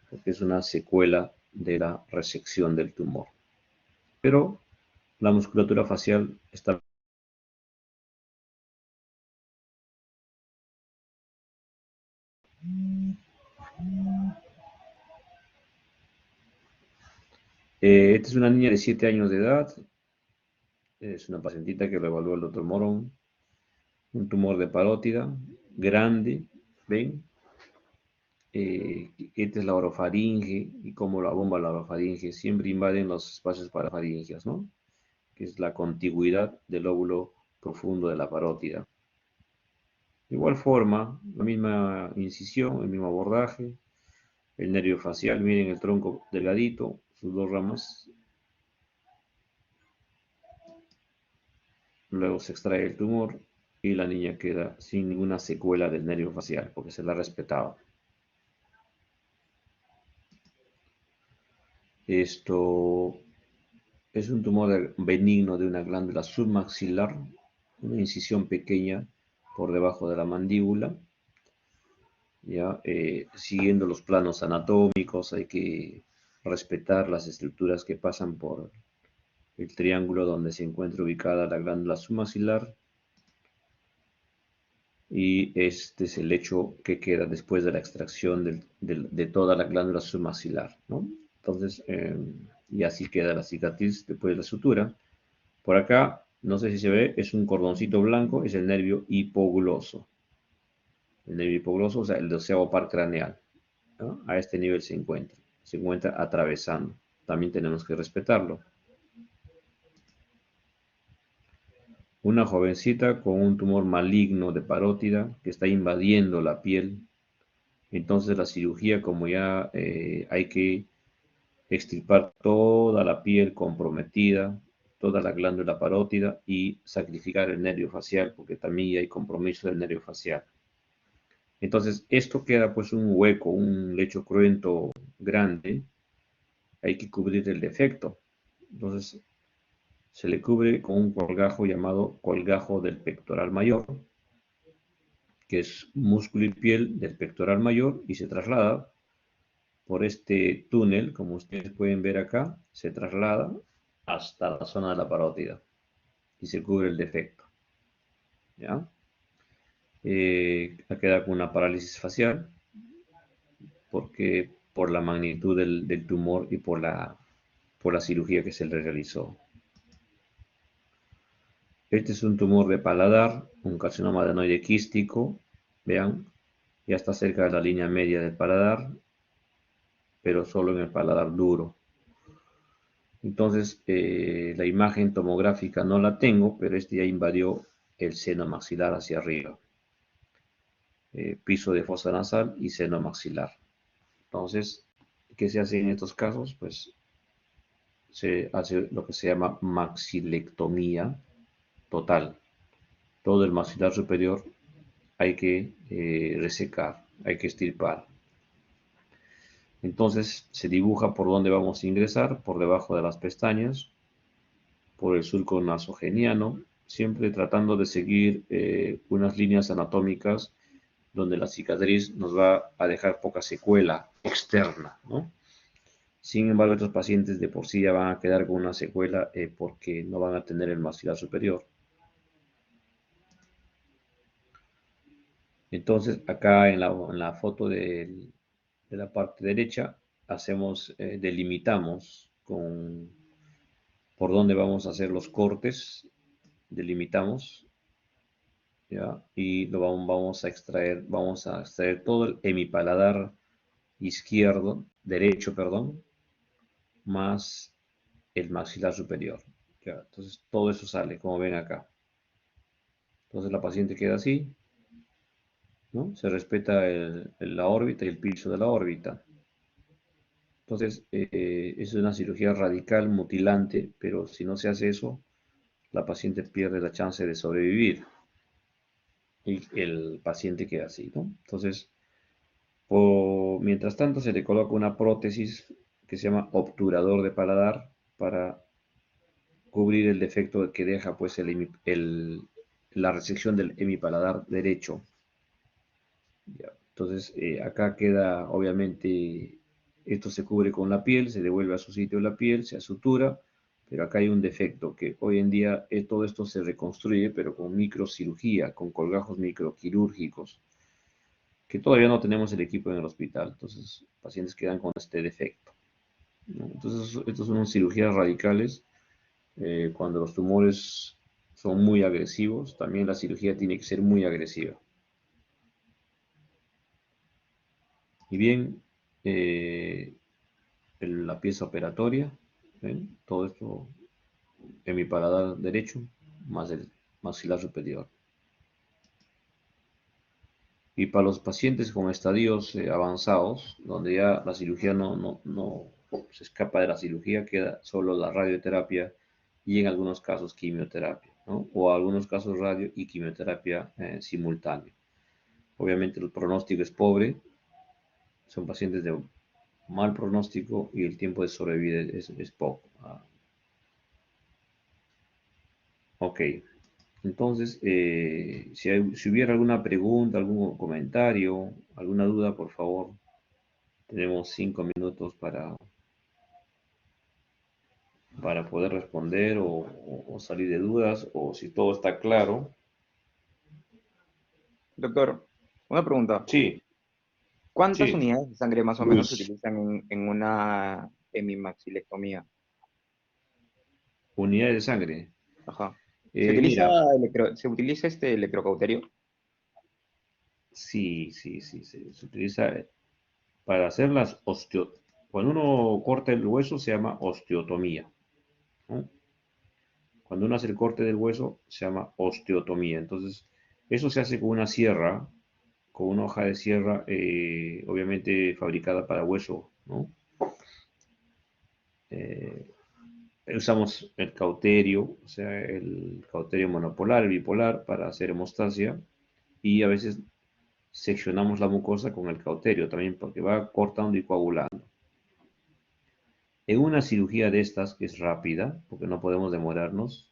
porque es una secuela de la resección del tumor. Pero la musculatura facial está... Esta es una niña de 7 años de edad. Es una pacientita que lo evaluó el doctor Morón. Un tumor de parótida, grande, ¿ven? Esta es la orofaringe y cómo la bomba la orofaringe. Siempre invaden los espacios parafaringios, ¿no? Que es la contigüidad del lóbulo profundo de la parótida. De igual forma, la misma incisión, el mismo abordaje, el nervio facial, miren el tronco delgadito, sus dos ramas. Luego se extrae el tumor y la niña queda sin ninguna secuela del nervio facial porque se la respetaba. Esto es un tumor benigno de una glándula submaxilar, una incisión pequeña por debajo de la mandíbula. Ya, siguiendo los planos anatómicos, hay que respetar las estructuras que pasan por el triángulo donde se encuentra ubicada la glándula submaxilar. Y este es el hecho que queda después de la extracción de toda la glándula submaxilar, ¿no? Entonces, y así queda la cicatriz después de la sutura. Por acá, no sé si se ve, es un cordoncito blanco, es el nervio hipogloso. El nervio hipogloso, o sea, el 12º par craneal, ¿no? A este nivel se encuentra atravesando. También tenemos que respetarlo. Una jovencita con un tumor maligno de parótida que está invadiendo la piel. Entonces la cirugía, como ya hay que extirpar toda la piel comprometida, toda la glándula parótida y sacrificar el nervio facial, porque también hay compromiso del nervio facial. Entonces, esto queda pues un hueco, un lecho cruento grande, hay que cubrir el defecto. Entonces, se le cubre con un colgajo llamado colgajo del pectoral mayor, que es músculo y piel del pectoral mayor y se traslada por este túnel, como ustedes pueden ver acá, se traslada hasta la zona de la parótida y se cubre el defecto. ¿Ya? Queda con una parálisis facial porque por la magnitud del tumor y por la cirugía que se le realizó. Este es un tumor de paladar, un carcinoma adenoide quístico, vean, ya está cerca de la línea media del paladar, pero solo en el paladar duro. Entonces, la imagen tomográfica no la tengo, pero este ya invadió el seno maxilar hacia arriba. Piso de fosa nasal y seno maxilar. Entonces, ¿qué se hace en estos casos? Pues se hace lo que se llama maxilectomía total. Todo el maxilar superior hay que resecar, hay que extirpar. Entonces se dibuja por dónde vamos a ingresar, por debajo de las pestañas, por el surco nasogeniano, siempre tratando de seguir unas líneas anatómicas donde la cicatriz nos va a dejar poca secuela externa, ¿no? Sin embargo, estos pacientes de por sí ya van a quedar con una secuela porque no van a tener el maxilar superior. Entonces, acá en la foto de la parte derecha, delimitamos por dónde vamos a hacer los cortes, delimitamos, ¿ya? Y vamos a extraer todo el hemipaladar derecho, perdón, más el maxilar superior. ¿Ya? Entonces, todo eso sale, como ven acá. Entonces, la paciente queda así, ¿no? Se respeta la órbita y el piso de la órbita. Entonces, es una cirugía radical, mutilante, pero si no se hace eso, la paciente pierde la chance de sobrevivir y el paciente queda así, ¿no? Entonces, mientras tanto, se le coloca una prótesis que se llama obturador de paladar para cubrir el defecto que deja pues la resección del hemipaladar derecho. Ya. Entonces, acá queda, obviamente, esto se cubre con la piel, se devuelve a su sitio la piel, se sutura, pero acá hay un defecto, que hoy en día todo esto se reconstruye, pero con microcirugía, con colgajos microquirúrgicos, que todavía no tenemos el equipo en el hospital, entonces pacientes quedan con este defecto, ¿no? Entonces, estas son cirugías radicales, cuando los tumores son muy agresivos, también la cirugía tiene que ser muy agresiva. Y bien, la pieza operatoria, ¿ven? Todo esto en mi paladar derecho, más el maxilar superior. Y para los pacientes con estadios avanzados, donde ya la cirugía no se escapa de la cirugía, queda solo la radioterapia y en algunos casos quimioterapia, ¿no? O algunos casos radio y quimioterapia simultáneo. Obviamente el pronóstico es pobre, son pacientes de mal pronóstico y el tiempo de sobrevida es poco. Ok, entonces, si hubiera alguna pregunta, algún comentario, alguna duda, por favor, tenemos 5 minutos para poder responder o salir de dudas, o si todo está claro. Doctor, una pregunta. Sí, ¿Cuántas sí. unidades de sangre más o menos se utilizan en una hemimaxilectomía? Unidades de sangre. Ajá. Mira, ¿Se utiliza este electrocauterio? sí, se utiliza para hacer las Cuando uno corta el hueso se llama osteotomía, ¿no? Cuando uno hace el corte del hueso se llama osteotomía. Entonces, eso se hace con una sierra, con una hoja de sierra, obviamente fabricada para hueso, ¿no? Eh, Usamos el cauterio, o sea, el cauterio monopolar, el bipolar, para hacer hemostasia y a veces seccionamos la mucosa con el cauterio también porque va cortando y coagulando. En una cirugía de estas, que es rápida, porque no podemos demorarnos,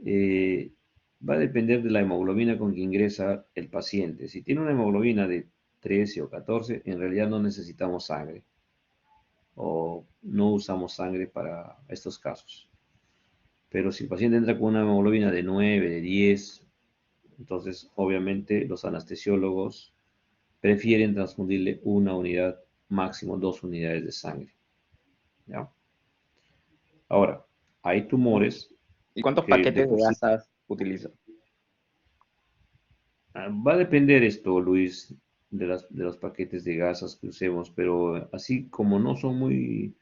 eh, va a depender de la hemoglobina con que ingresa el paciente. Si tiene una hemoglobina de 13 o 14, en realidad no necesitamos sangre o no usamos sangre para estos casos. Pero si el paciente entra con una hemoglobina de 9, de 10, entonces obviamente los anestesiólogos prefieren transfundirle una unidad, máximo 2 unidades de sangre. ¿Ya? Ahora, hay tumores ¿Y cuántos que de paquetes de por sí gasas utiliza? va a depender esto, Luis, de los paquetes de gasas que usemos, pero así como no son muy...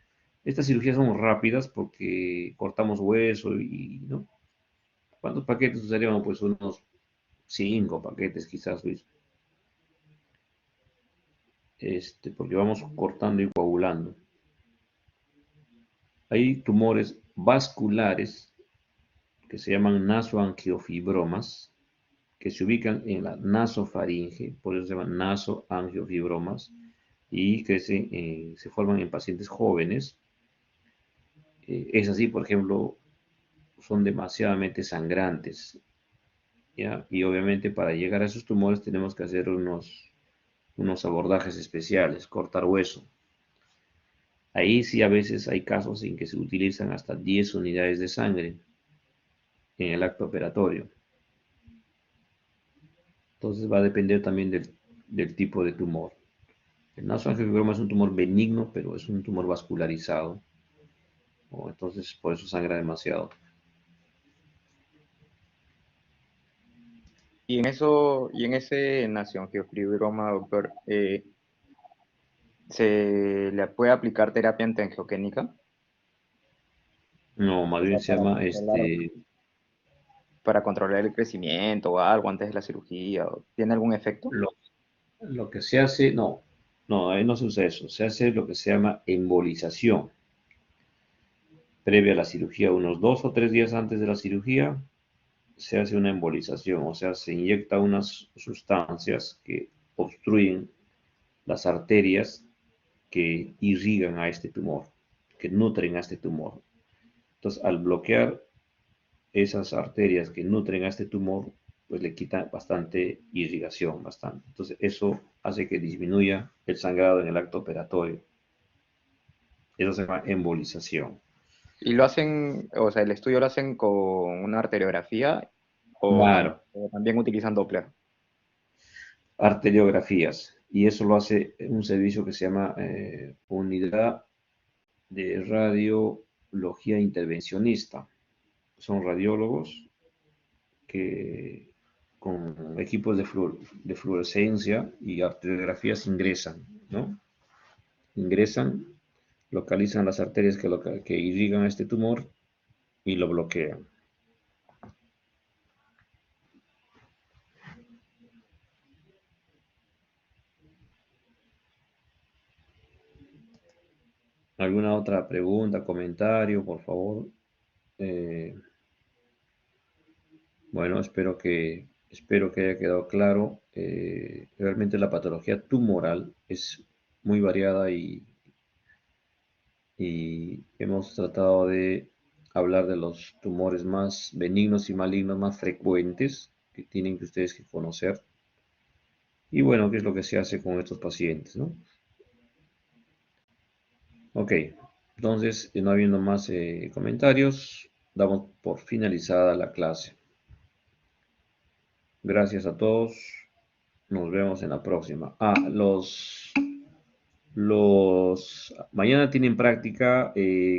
Estas cirugías son rápidas porque cortamos hueso y, ¿no? ¿Cuántos paquetes usaríamos? Pues unos 5 paquetes quizás, Luis. Porque vamos cortando y coagulando. Hay tumores vasculares que se llaman nasoangiofibromas, que se ubican en la nasofaringe, por eso se llaman nasoangiofibromas, y se forman en pacientes jóvenes. Es así, por ejemplo, son demasiadamente sangrantes, ¿ya? Y obviamente para llegar a esos tumores tenemos que hacer unos abordajes especiales, cortar hueso. Ahí sí a veces hay casos en que se utilizan hasta 10 unidades de sangre en el acto operatorio. Entonces va a depender también del tipo de tumor. El nasoangiograma es un tumor benigno, pero es un tumor vascularizado, ¿no? Entonces por eso sangra demasiado. Y en ese nasoangiofibroma, doctor, ¿se le puede aplicar terapia antiangiogénica No, más bien se llama para controlar el crecimiento o algo antes de la cirugía? ¿Tiene algún efecto? lo, lo que se hace, no, ahí no se usa eso, se hace lo que se llama embolización. Previa a la cirugía, unos 2 o 3 días antes de la cirugía, se hace una embolización, o sea, se inyecta unas sustancias que obstruyen las arterias que irrigan a este tumor, que nutren a este tumor. Entonces, al bloquear esas arterias que nutren a este tumor, pues le quita bastante irrigación, bastante. Entonces, eso hace que disminuya el sangrado en el acto operatorio. Eso se llama embolización. Y lo hacen, o sea, el estudio lo hacen con una arteriografía Claro, o también utilizan Doppler. arteriografías. Y eso lo hace un servicio que se llama Unidad de Radiología Intervencionista. Son radiólogos que con equipos de fluorescencia y arteriografías ingresan, ¿no? Ingresan, localizan las arterias que irrigan a este tumor y lo bloquean. ¿Alguna otra pregunta, comentario, por favor? Eh, bueno, espero que haya quedado claro. Realmente la patología tumoral es muy variada y hemos tratado de hablar de los tumores más benignos y malignos más frecuentes que tienen que ustedes que conocer. Y bueno, qué es lo que se hace con estos pacientes, ¿no? Ok, entonces, no habiendo más comentarios, damos por finalizada la clase. Gracias a todos. Nos vemos en la próxima. Mañana tienen práctica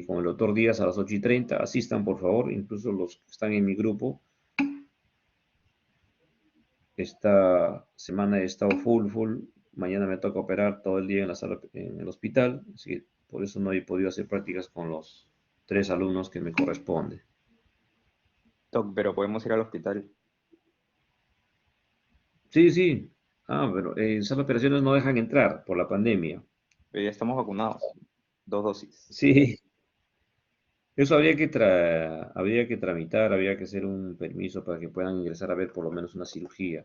con el doctor Díaz a las 8:30. Asistan, por favor, incluso los que están en mi grupo. Esta semana he estado full. Mañana me toca operar todo el día en la sala, en el hospital, así que por eso no he podido hacer prácticas con los 3 alumnos que me corresponde. Doc, pero podemos ir al hospital. Sí, sí. Pero en sala de operaciones no dejan entrar por la pandemia. Pero ya estamos vacunados. 2 dosis. Sí, eso habría que tramitar, habría que hacer un permiso para que puedan ingresar a ver por lo menos una cirugía.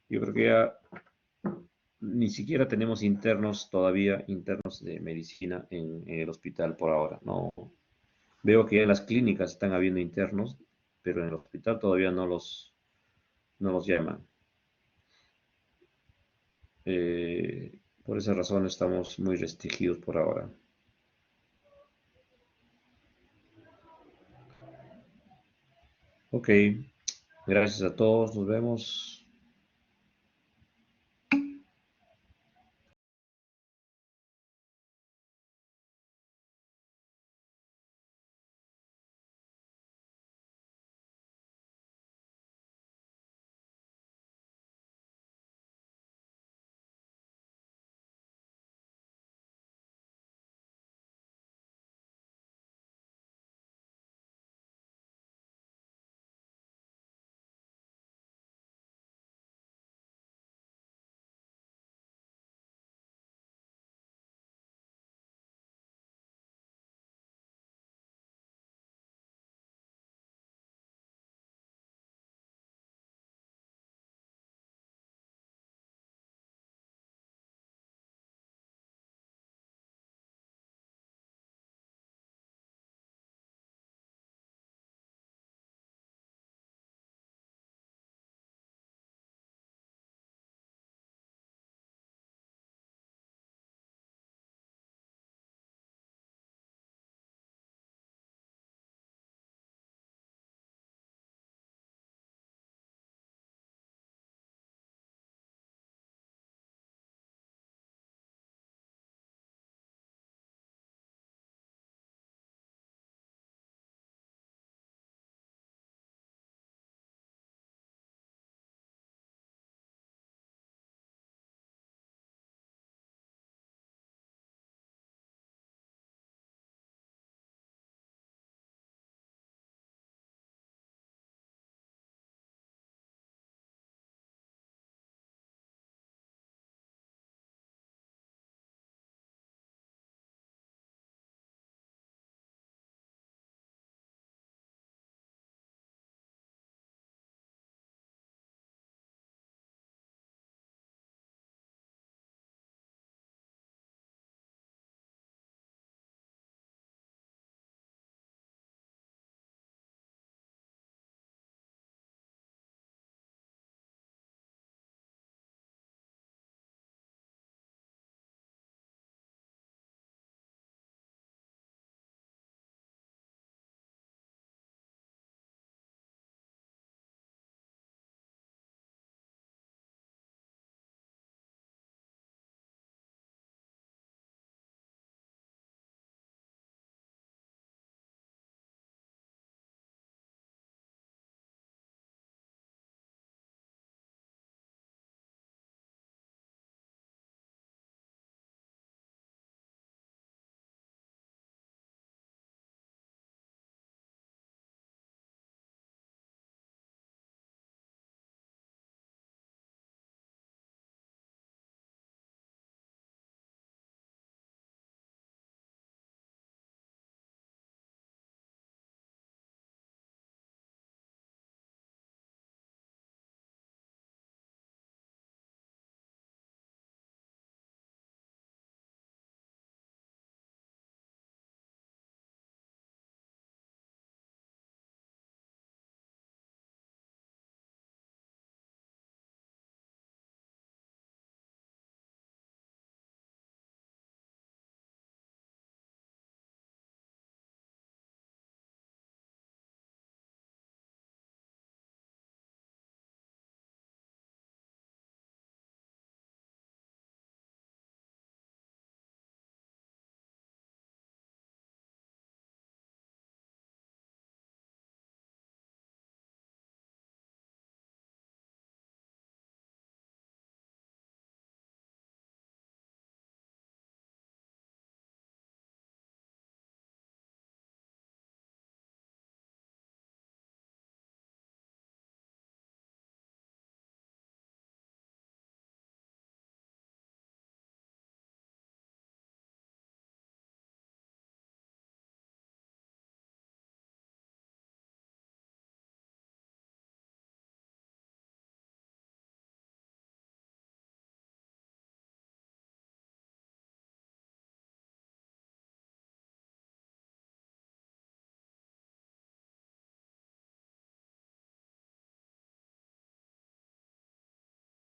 Yo creo que ya ni siquiera tenemos internos todavía, internos de medicina en el hospital por ahora. No, veo que en las clínicas están habiendo internos, pero en el hospital todavía no los llaman. Por esa razón estamos muy restringidos por ahora. Ok, gracias a todos, nos vemos.